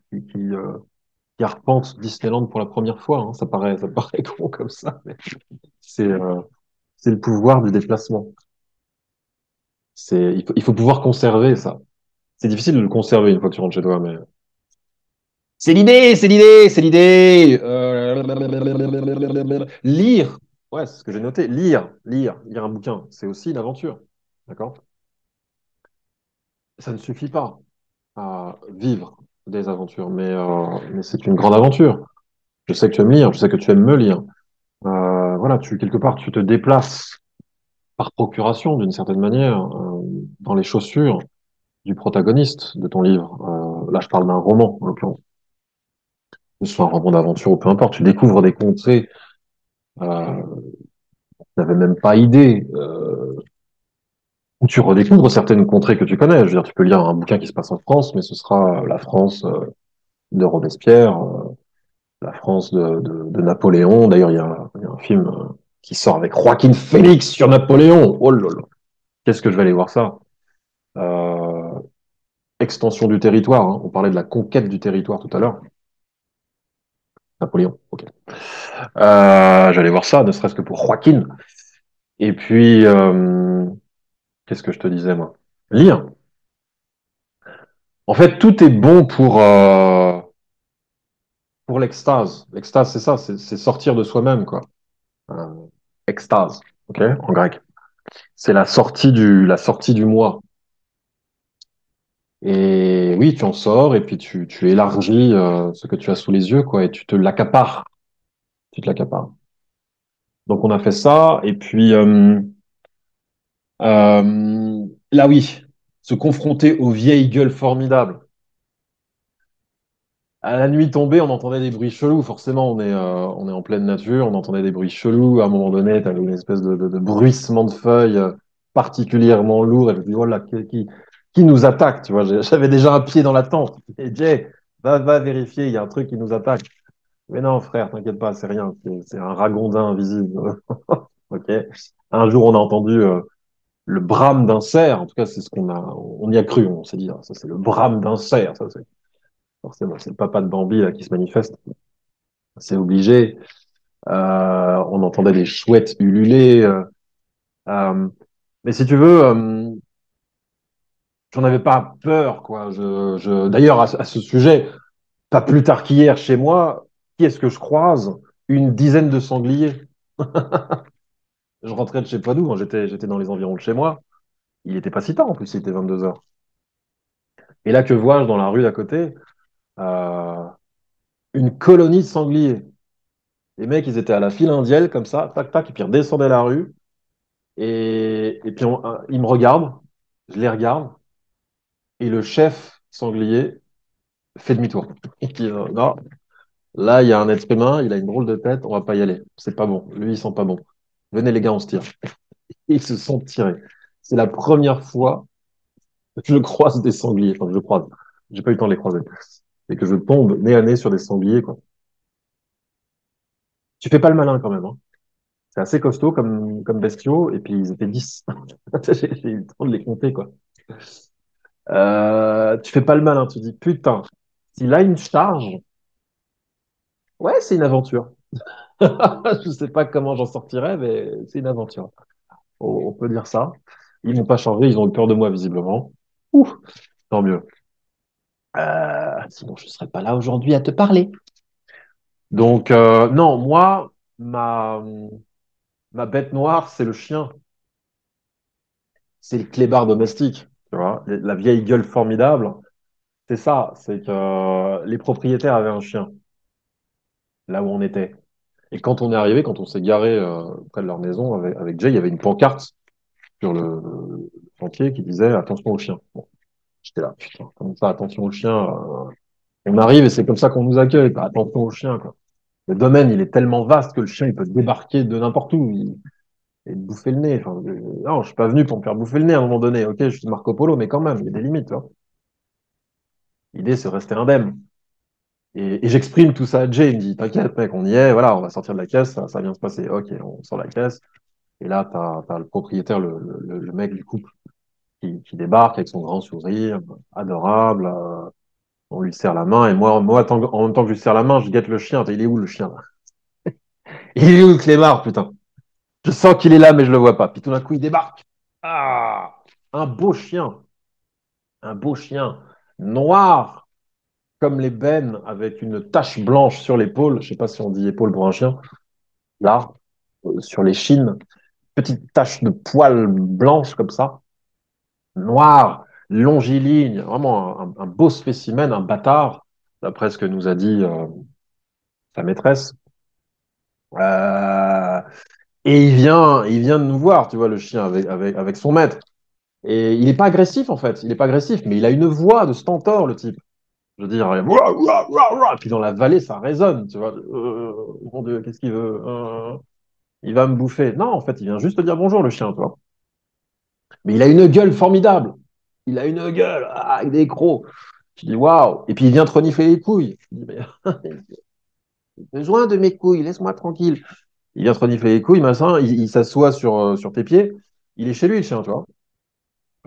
arpente Disneyland pour la première fois, hein. Ça paraît con comme ça, mais c'est c'est le pouvoir du déplacement. Il faut pouvoir conserver ça. C'est difficile de le conserver une fois que tu rentres chez toi, mais c'est l'idée. Lire, ouais, c'est ce que j'ai noté. Lire un bouquin, c'est aussi une aventure, d'accord? Ça ne suffit pas à vivre des aventures, mais c'est une grande aventure. Je sais que tu aimes lire, je sais que tu aimes me lire. Voilà, quelque part, tu te déplaces par procuration, d'une certaine manière, dans les chaussures du protagoniste de ton livre. Là, je parle d'un roman, en l'occurrence. Que ce soit un roman d'aventure ou peu importe, tu découvres des contrées, tu n'avais même pas idée, ou tu redécouvres certaines contrées que tu connais. Je veux dire, tu peux lire un bouquin qui se passe en France, mais ce sera la France de Robespierre, la France de Napoléon. D'ailleurs, il y a un film qui sort avec Joaquin Phoenix sur Napoléon. Oh là là, qu'est-ce que je vais aller voir ça? Euh, Extension du territoire, hein. On parlait de la conquête du territoire tout à l'heure. Napoléon, ok. J'allais voir ça, ne serait-ce que pour Joaquin. Et puis, qu'est-ce que je te disais, moi? Lire. En fait, tout est bon pour l'extase. L'extase, c'est ça, c'est sortir de soi-même, quoi. Euh, Extase, ok, en grec. C'est la sortie du moi. Et oui, tu en sors et puis tu élargis ce que tu as sous les yeux, quoi, et tu te l'accapares. Tu te l'accapares. Donc on a fait ça, et puis là oui, se confronter aux vieilles gueules formidables. À la nuit tombée, on entendait des bruits chelous. Forcément, on est en pleine nature, on entendait des bruits chelous. À un moment donné, tu avais une espèce de bruissement de feuilles particulièrement lourd. Et je me dis, voilà, qui nous attaque? Tu vois, j'avais déjà un pied dans la tente. Et Jay, va vérifier, il y a un truc qui nous attaque. Mais non, frère, t'inquiète pas, c'est rien. C'est un ragondin invisible. Ok. Un jour, on a entendu le brame d'un cerf. En tout cas, c'est ce on y a cru. On s'est dit, ah, ça, c'est le brame d'un cerf. Ça, c'est forcément, c'est le papa de Bambi là, qui se manifeste. C'est obligé. On entendait des chouettes ululer. Euh, mais si tu veux, j'en avais pas peur, quoi. D'ailleurs, à ce sujet, pas plus tard qu'hier, chez moi, qui est-ce que je croise? Une dizaine de sangliers. Je rentrais de chez Padoue, j'étais dans les environs de chez moi. Il était pas si tard, en plus, il était 22 heures. Et là, que vois-je dans la rue d'à côté? Euh, une colonie de sangliers. Les mecs, ils étaient à la file indienne, comme ça, tac, tac, et puis ils redescendaient la rue. Et puis ils me regardent, je les regarde, Et le chef sanglier fait demi-tour. Il dit, non, là, il y a un être humain, il a une drôle de tête, on va pas y aller. C'est pas bon. Lui, il sent pas bon. Venez, les gars, on se tire. Et ils se sont tirés. C'est la première fois que je croise des sangliers. Enfin, je croise. J'ai pas eu le temps de les croiser. Et que je tombe nez à nez sur des sangliers, quoi. Tu fais pas le malin quand même, hein. C'est assez costaud comme bestiaux, et puis ils étaient 10. J'ai eu le temps de les compter, quoi. Tu fais pas le malin, tu dis, putain, s'il a une charge, ouais, c'est une aventure. Je sais pas comment j'en sortirai, mais c'est une aventure. On peut dire ça. Ils m'ont pas changé, ils ont eu peur de moi, visiblement. Ouh, tant mieux. Sinon, je serais pas là aujourd'hui à te parler. Donc, non, moi, ma bête noire, c'est le chien. C'est le clébard domestique. Tu vois, la vieille gueule formidable. C'est ça, c'est que les propriétaires avaient un chien, là où on était. Et quand on est arrivé, quand on s'est garé près de leur maison avec Jay, il y avait une pancarte sur le sentier qui disait attention au chien. Bon, j'étais là, putain, comment ça, attention au chien on arrive et c'est comme ça qu'on nous accueille, quoi. Attention au chien, quoi. Le domaine, il est tellement vaste que le chien, il peut débarquer de n'importe où et te bouffer le nez. Enfin, non, je suis pas venu pour me faire bouffer le nez à un moment donné. Ok, je suis Marco Polo, mais quand même, il y a des limites, tu vois. L'idée, c'est de rester indemne. Et j'exprime tout ça à Jay. Il me dit, t'inquiète, mec, on y est, voilà, on va sortir de la caisse, ça va bien se passer. Ok, on sort de la caisse. Et là, t'as le propriétaire, le mec du couple, qui débarque avec son grand sourire, adorable. On lui serre la main. Et moi en même temps que je lui serre la main, je guette le chien. Il est où le chien, là? Il est où le clébard, putain? Je sens qu'il est là, mais je le vois pas. Puis tout d'un coup, il débarque. Ah! Un beau chien. Un beau chien. Noir, comme l'ébène, avec une tache blanche sur l'épaule. Je sais pas si on dit épaule pour un chien. Là, sur les chines. Petite tache de poils blanche comme ça. Noir, longiligne. Vraiment un beau spécimen, un bâtard, d'après ce que nous a dit sa maîtresse. Euh, et il vient de nous voir, tu vois, le chien avec son maître. Et il n'est pas agressif, en fait. Il n'est pas agressif, mais il a une voix de stentor, le type. Je veux dire, ouah, ouah, ouah, ouah. Puis dans la vallée, ça résonne, tu vois. Mon Dieu, qu'est-ce qu'il veut? Il va me bouffer. Non, en fait, il vient juste te dire bonjour, le chien, tu vois. Mais il a une gueule formidable. Il a une gueule avec des crocs. Je dis waouh. Et puis il vient te renifler les couilles. Je dis, mais j'ai besoin de mes couilles, laisse-moi tranquille. Il vient te renifler les couilles, machin. Il s'assoit sur tes pieds. Il est chez lui, le chien, tu vois.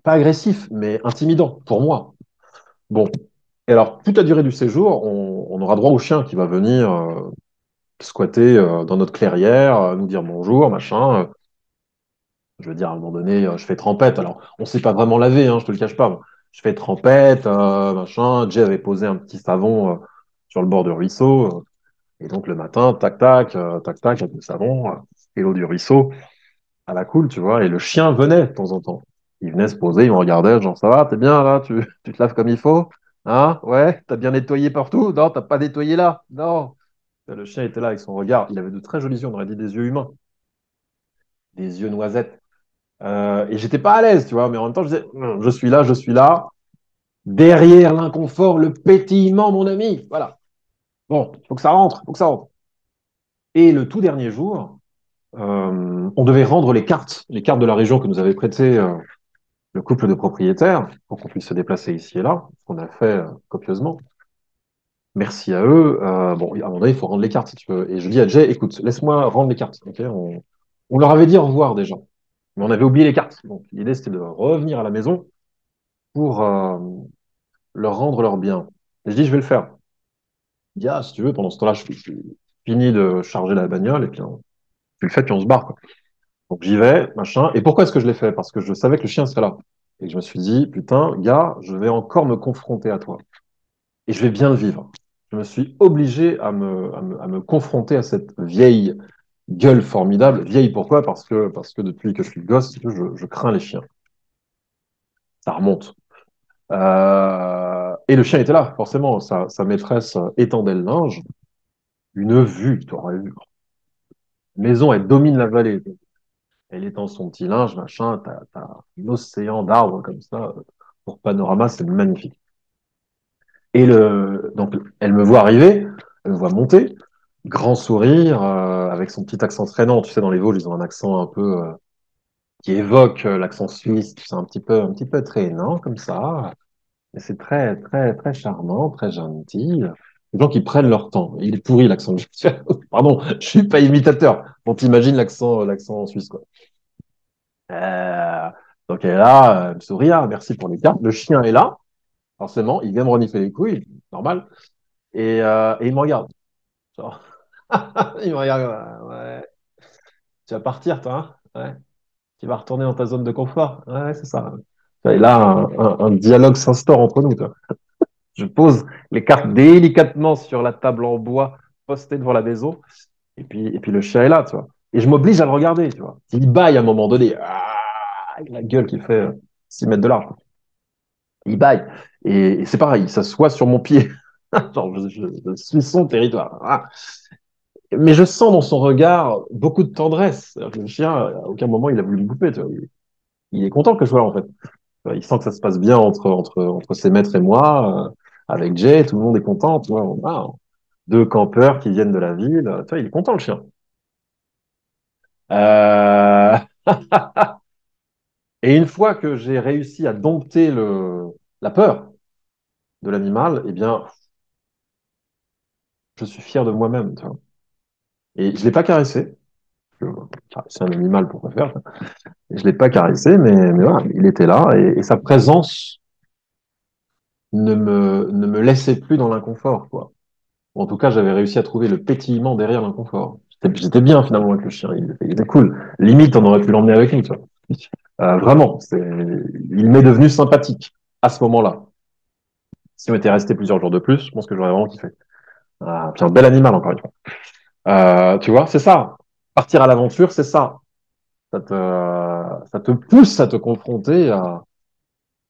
Pas agressif, mais intimidant pour moi. Bon. Et alors, toute la durée du séjour, on aura droit au chien qui va venir squatter dans notre clairière, nous dire bonjour, machin. Je veux dire, à un moment donné, je fais trempette. Alors, on ne s'est pas vraiment lavé, hein, je te le cache pas. Je fais trempette, machin. Jay avait posé un petit savon sur le bord du ruisseau. Et donc, le matin, tac, tac, avec le savon et l'eau du ruisseau à la cool, tu vois. Et le chien venait de temps en temps. Il venait se poser, il me regardait, genre, ça va, t'es bien là, tu te laves comme il faut? Hein? Ouais? T'as bien nettoyé partout? Non, t'as pas nettoyé là? Non. Le chien était là avec son regard. Il avait de très jolis yeux, on aurait dit des yeux humains, des yeux noisettes. Et j'étais pas à l'aise, tu vois, mais en même temps, je disais, je suis là. Derrière l'inconfort, le pétillement, mon ami. Voilà. Bon, il faut que ça rentre, il faut que ça rentre. Et le tout dernier jour, on devait rendre les cartes de la région que nous avait prêtées le couple de propriétaires pour qu'on puisse se déplacer ici et là, ce qu'on a fait copieusement. Merci à eux. Bon, à un moment donné, il faut rendre les cartes si tu veux. Et je dis à Jay, écoute, laisse-moi rendre les cartes. Ok, on leur avait dit au revoir déjà, mais on avait oublié les cartes. Donc l'idée, c'était de revenir à la maison pour leur rendre leurs biens. Et je dis, je vais le faire. Il dit, ah, si tu veux, pendant ce temps-là, je finis de charger la bagnole et puis tu le fais, puis on se barre, quoi. Donc j'y vais, machin. Et pourquoi est-ce que je l'ai fait? Parce que je savais que le chien serait là. Et que je me suis dit, putain, gars, je vais encore me confronter à toi. Et je vais bien le vivre. Je me suis obligé à me confronter à cette vieille gueule formidable. Vieille pourquoi? Parce que depuis que je suis gosse, je crains les chiens. Ça remonte. Et le chien était là, forcément. Sa maîtresse étendait le linge. Une vue, tu aurais vu. Maison, elle domine la vallée. Elle étend son petit linge, machin. T'as un océan d'arbres comme ça. pour Panorama, c'est magnifique. Donc, elle me voit arriver, elle me voit monter, grand sourire, avec son petit accent traînant. Tu sais, dans les Vosges, ils ont un accent un peu qui évoque l'accent suisse. C'est un petit peu traînant comme ça. Et c'est très, très, très charmant, très gentil. Les gens qui prennent leur temps. Il est pourri l'accent. Pardon, je suis pas imitateur. On t'imagine l'accent suisse, quoi. Euh, donc elle est là, elle me sourit, ah, merci pour les cartes. Le chien est là, forcément, il vient me renifler les couilles, normal. Et il me regarde. Genre, il me regarde, ouais. Tu vas partir, toi, hein? Ouais. Tu vas retourner dans ta zone de confort. Ouais, c'est ça. Et là, un dialogue s'instaure entre nous, toi. Je pose les cartes délicatement sur la table en bois postée devant la maison. Et puis le chien est là, tu vois. Et je m'oblige à le regarder, tu vois. Il bâille à un moment donné. Ah, avec la gueule qui fait 6 mètres de large. Il bâille. Et c'est pareil, il s'assoit sur mon pied. Genre, je suis son territoire. Ah. Mais je sens dans son regard beaucoup de tendresse. C'est-à-dire que le chien, à aucun moment, il a voulu me bouffer, tu vois. Il est content que je sois là, en fait. Il sent que ça se passe bien entre ses maîtres et moi. Avec Jay, tout le monde est content, tu vois. On a deux campeurs qui viennent de la ville. Tu vois, il est content, le chien. Euh, Et une fois que j'ai réussi à dompter la peur de l'animal, eh bien, je suis fier de moi-même, tu vois. Et je l'ai pas caressé. C'est un animal, pourquoi faire? Je l'ai pas caressé, mais voilà, il était là et sa présence ne me laissait plus dans l'inconfort, quoi. En tout cas, j'avais réussi à trouver le pétillement derrière l'inconfort. J'étais bien finalement avec le chien, il était cool. Limite, on aurait pu l'emmener avec nous, tu vois. Vraiment, il m'est devenu sympathique à ce moment-là. Si on était resté plusieurs jours de plus, je pense que j'aurais vraiment kiffé. Puis un bel animal, encore une fois. Tu vois, c'est ça. Partir à l'aventure, c'est ça. Ça te pousse à te confronter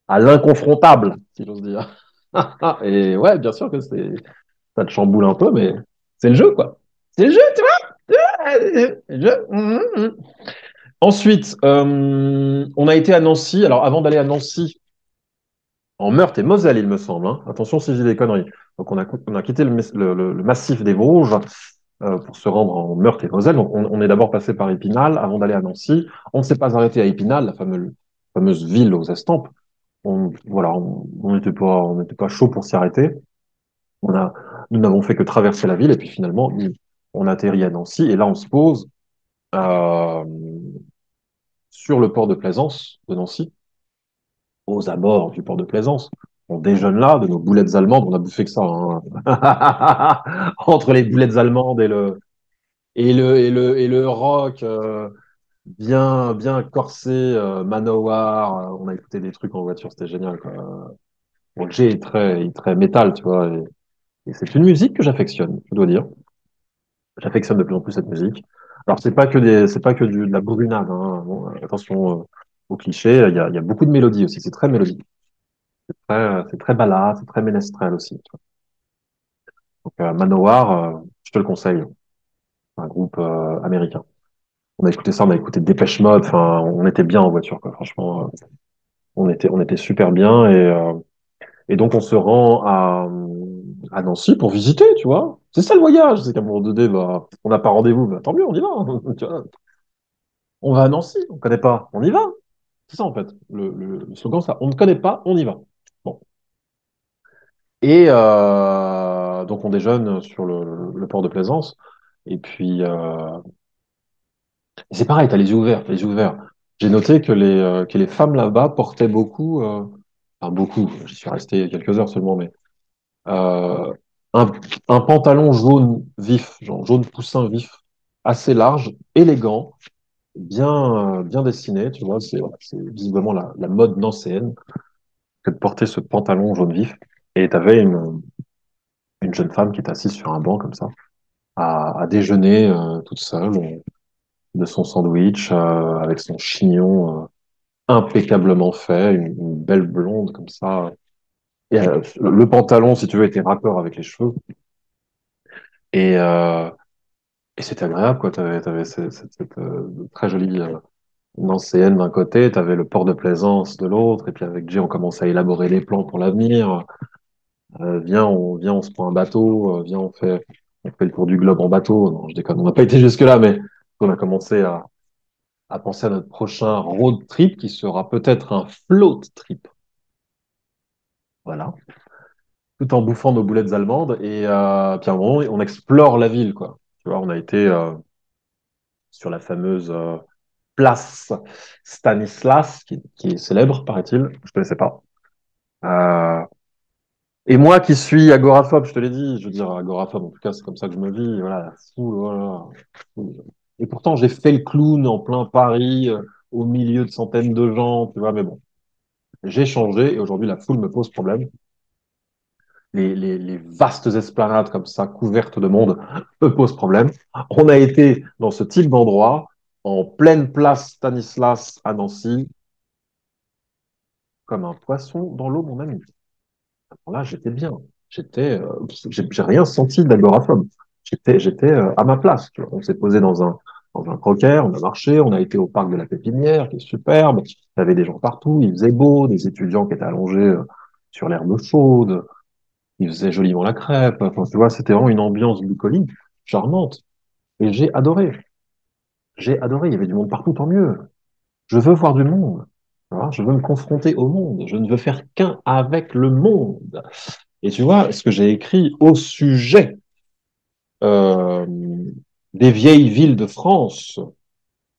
à l'inconfrontable, si j'ose dire. Et ouais, bien sûr que ça te chamboule un peu, mais c'est le jeu, quoi. C'est le jeu, tu vois. C'est le jeu. Ensuite, on a été à Nancy. Alors, avant d'aller à Nancy, en Meurthe et Moselle, il me semble, hein. Attention si j'ai des conneries. Donc, on a quitté le massif des Vosges pour se rendre en Meurthe et Moselle. Donc, on est d'abord passé par Épinal avant d'aller à Nancy. On ne s'est pas arrêté à Épinal, la fameuse ville aux estampes. Voilà, on n'était pas chaud pour s'y arrêter. On a, nous n'avons fait que traverser la ville et puis finalement, on atterrit à Nancy et là, on se pose euh, sur le port de Plaisance de Nancy, aux abords du port de Plaisance. On déjeune là de nos boulettes allemandes. On a bouffé que ça, hein. Entre les boulettes allemandes et le rock bien, bien corsé, Manowar. On a écouté des trucs en voiture, c'était génial, quoi. Bon, Jay est très métal, tu vois. Et c'est une musique que j'affectionne, je dois dire. J'affectionne de plus en plus cette musique. Alors, c'est pas que de la bourrinade, hein. Bon, attention aux clichés. Il y a beaucoup de mélodies aussi. C'est très mélodique. C'est très ballade, c'est très ménestrel aussi, tu vois. Donc, Manowar, je te le conseille. Un groupe américain. On a écouté ça, on a écouté Dépêche Mode. Enfin, on était bien en voiture, quoi. Franchement, on était super bien et donc on se rend à Nancy pour visiter, tu vois. C'est ça le voyage. C'est qu'à un moment donné, bah, on n'a pas rendez-vous, bah, tant mieux, on y va. Tu vois. On va à Nancy, on connaît pas, on y va. C'est ça en fait. Le slogan, ça. On ne connaît pas, on y va. Bon. Et donc on déjeune sur le port de Plaisance. Et puis c'est pareil, t'as les yeux ouverts, t'as les yeux ouverts. J'ai noté que les femmes là-bas portaient beaucoup, enfin beaucoup. J'y suis resté quelques heures seulement, mais euh, un, un pantalon jaune vif, genre jaune poussin vif, assez large, élégant, bien dessiné, tu vois. C'est visiblement la mode nancéenne que de porter ce pantalon jaune vif. Et t'avais une jeune femme qui est assise sur un banc comme ça, à déjeuner toute seule de son sandwich avec son chignon impeccablement fait, une belle blonde comme ça. Et le pantalon, si tu veux, était raccord avec les cheveux. Et c'était agréable, quoi. T'avais cette très jolie nancéenne d'un côté, tu avais le port de Plaisance de l'autre, et puis avec Jay, on commençait à élaborer les plans pour l'avenir. Viens, on se prend un bateau, viens, on fait le tour du globe en bateau. Non, je déconne, on n'a pas été jusque-là, mais on a commencé à penser à notre prochain road trip qui sera peut-être un float trip. Voilà. Tout en bouffant nos boulettes allemandes. Et puis à un moment, on explore la ville, quoi. Tu vois, on a été sur la fameuse place Stanislas, qui est célèbre, paraît-il. Je ne connaissais pas. Euh, et moi qui suis agoraphobe, je te l'ai dit, je veux dire agoraphobe, en tout cas, c'est comme ça que je me vis. Voilà, fou, voilà. Fou. Et pourtant, j'ai fait le clown en plein Paris, au milieu de centaines de gens, tu vois, mais bon, j'ai changé et aujourd'hui, la foule me pose problème. Les vastes esplanades comme ça, couvertes de monde, me posent problème. On a été dans ce type d'endroit, en pleine place Stanislas à Nancy, comme un poisson dans l'eau, mon ami. Là, j'étais bien. J'ai rien senti d'agoraphobe. J'étais à ma place. Tu vois. On s'est posé dans un croquet, on a marché, on a été au parc de la Pépinière, qui est superbe. Il y avait des gens partout, il faisait beau, des étudiants qui étaient allongés sur l'herbe chaude, il faisait joliment la crêpe. Enfin, tu vois, c'était vraiment une ambiance bucolique, charmante. Et j'ai adoré. J'ai adoré. Il y avait du monde partout, tant mieux. Je veux voir du monde. Tu vois, je veux me confronter au monde. Je ne veux faire qu'un avec le monde. Et tu vois, ce que j'ai écrit au sujet euh, des vieilles villes de France,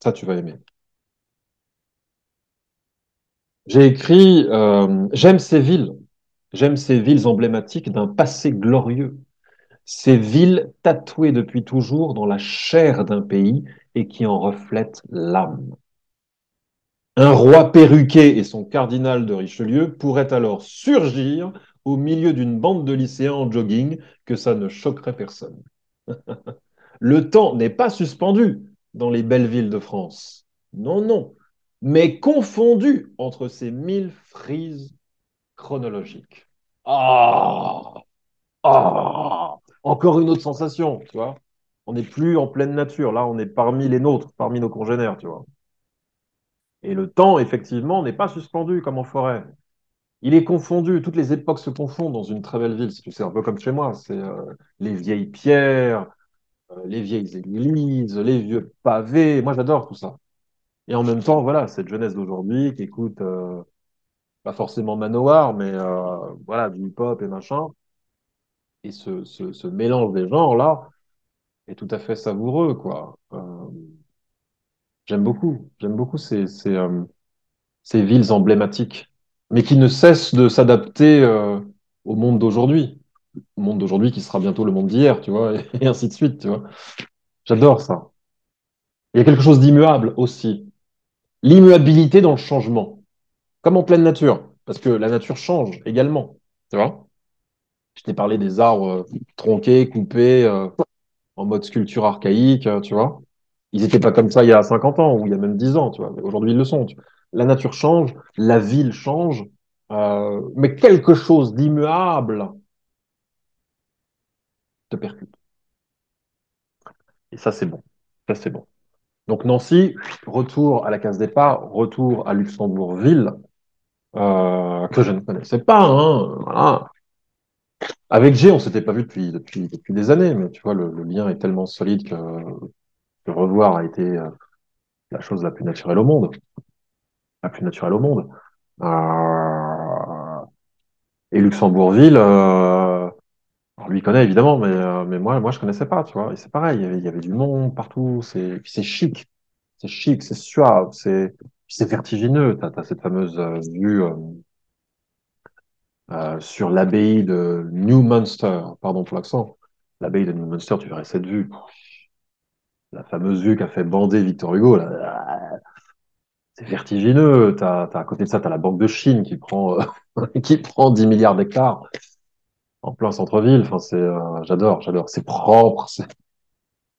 ça tu vas aimer. J'ai écrit j'aime ces villes emblématiques d'un passé glorieux, ces villes tatouées depuis toujours dans la chair d'un pays et qui en reflètent l'âme. Un roi perruqué et son cardinal de Richelieu pourraient alors surgir au milieu d'une bande de lycéens en jogging que ça ne choquerait personne. Le temps n'est pas suspendu dans les belles villes de France. Non, non. Mais confondu entre ces mille frises chronologiques. Ah! Ah! Encore une autre sensation, tu vois. On n'est plus en pleine nature. Là, on est parmi les nôtres, parmi nos congénères, tu vois. Et le temps, effectivement, n'est pas suspendu comme en forêt. Il est confondu. Toutes les époques se confondent dans une très belle ville. Si tu sais, un peu comme chez moi. C'est les vieilles pierres, les vieilles églises, les vieux pavés. Moi, j'adore tout ça. Et en même temps, voilà, cette jeunesse d'aujourd'hui qui écoute pas forcément Manowar, mais voilà, du hip-hop et machin. Et ce mélange des genres-là est tout à fait savoureux, quoi. J'aime beaucoup ces villes emblématiques, mais qui ne cessent de s'adapter au monde d'aujourd'hui. Le monde d'aujourd'hui qui sera bientôt le monde d'hier, tu vois, et ainsi de suite, tu vois. J'adore ça. Il y a quelque chose d'immuable aussi. L'immuabilité dans le changement, comme en pleine nature, parce que la nature change également, tu vois. Je t'ai parlé des arbres tronqués, coupés, en mode sculpture archaïque, tu vois. Ils n'étaient pas comme ça il y a 50 ans ou il y a même 10 ans, tu vois. Aujourd'hui, ils le sont. La nature change, la ville change, mais quelque chose d'immuable te percute. Et ça, c'est bon. Ça, c'est bon. Donc Nancy, retour à la case départ, retour à Luxembourg-Ville, que je ne connaissais pas, hein, voilà. Avec G, on s'était pas vu depuis des années, mais tu vois, le lien est tellement solide que le revoir a été la chose la plus naturelle au monde. La plus naturelle au monde. Euh, et Luxembourgville, on lui connaît évidemment, mais moi, je connaissais pas, tu vois. Et c'est pareil, il y avait du monde partout. Puis c'est chic, c'est suave, c'est vertigineux. T'as cette fameuse vue sur l'abbaye de Newmunster. Pardon pour l'accent. L'abbaye de Newmunster, tu verrais cette vue. La fameuse vue qu'a fait bander Victor Hugo, là, c'est vertigineux. À côté de ça, tu as la Banque de Chine qui prend, qui prend 10 milliards d'hectares en plein centre-ville. Enfin, j'adore, j'adore. C'est propre.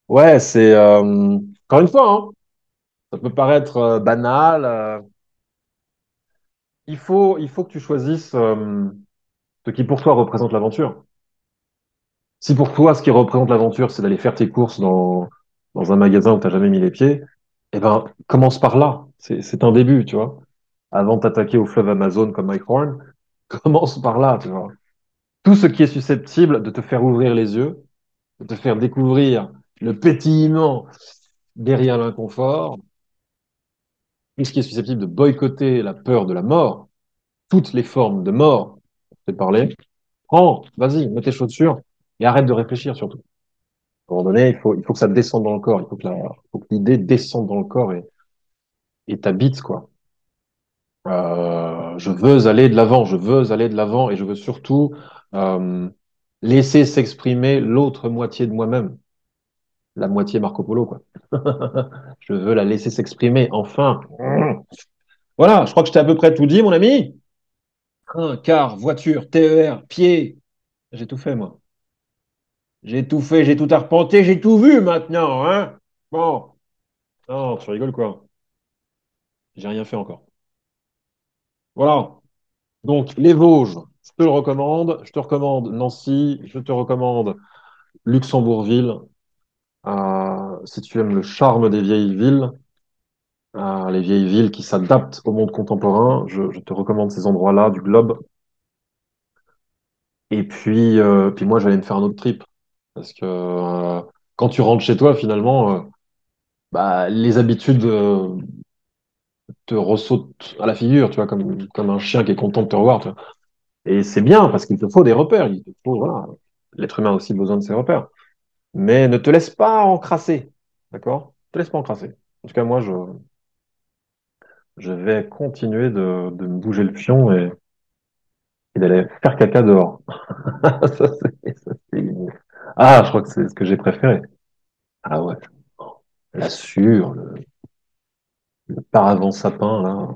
Ouais, encore une fois, hein, ça peut paraître banal. Il faut que tu choisisses ce qui pour toi représente l'aventure. Si pour toi, ce qui représente l'aventure, c'est d'aller faire tes courses dans un magasin où tu n'as jamais mis les pieds, Eh ben, commence par là. C'est un début, tu vois. Avant de t'attaquer au fleuve Amazon comme Mike Horn, commence par là, tu vois. Tout ce qui est susceptible de te faire ouvrir les yeux, de te faire découvrir le pétillement derrière l'inconfort, tout ce qui est susceptible de boycotter la peur de la mort, toutes les formes de mort, je t'ai parlé, prends, vas-y, mets tes chaussures et arrête de réfléchir surtout. À un moment donné, il faut que ça descende dans le corps, il faut que l'idée descende dans le corps et t'habite, quoi. Je veux aller de l'avant, je veux aller de l'avant et je veux surtout euh, laisser s'exprimer l'autre moitié de moi-même, la moitié Marco Polo, quoi. Je veux la laisser s'exprimer, enfin. Voilà, je crois que je t'ai à peu près tout dit, mon ami. Train, car, voiture, TER, pied, j'ai tout fait, moi. J'ai tout fait, j'ai tout arpenté, j'ai tout vu maintenant, hein. Bon, non, tu rigoles quoi? J'ai rien fait encore. Voilà. Donc, les Vosges, je te le recommande. Je te recommande Nancy, je te recommande Luxembourgville. Si tu aimes le charme des vieilles villes, les vieilles villes qui s'adaptent au monde contemporain, je te recommande ces endroits-là du globe. Et puis moi, j'allais me faire un autre trip. Parce que quand tu rentres chez toi, finalement, bah, les habitudes te ressautent à la figure, tu vois, comme un chien qui est content de te revoir, tu vois. Et c'est bien, parce qu'il te faut des repères. Il te faut, voilà. L'être humain a aussi besoin de ses repères. Mais ne te laisse pas encrasser. D'accord? Ne te laisse pas encrasser. En tout cas, moi, je vais continuer de me bouger le fion et d'aller faire caca dehors. C'est- Ah, je crois que c'est ce que j'ai préféré. Ah ouais. La sûre, le paravent sapin, là.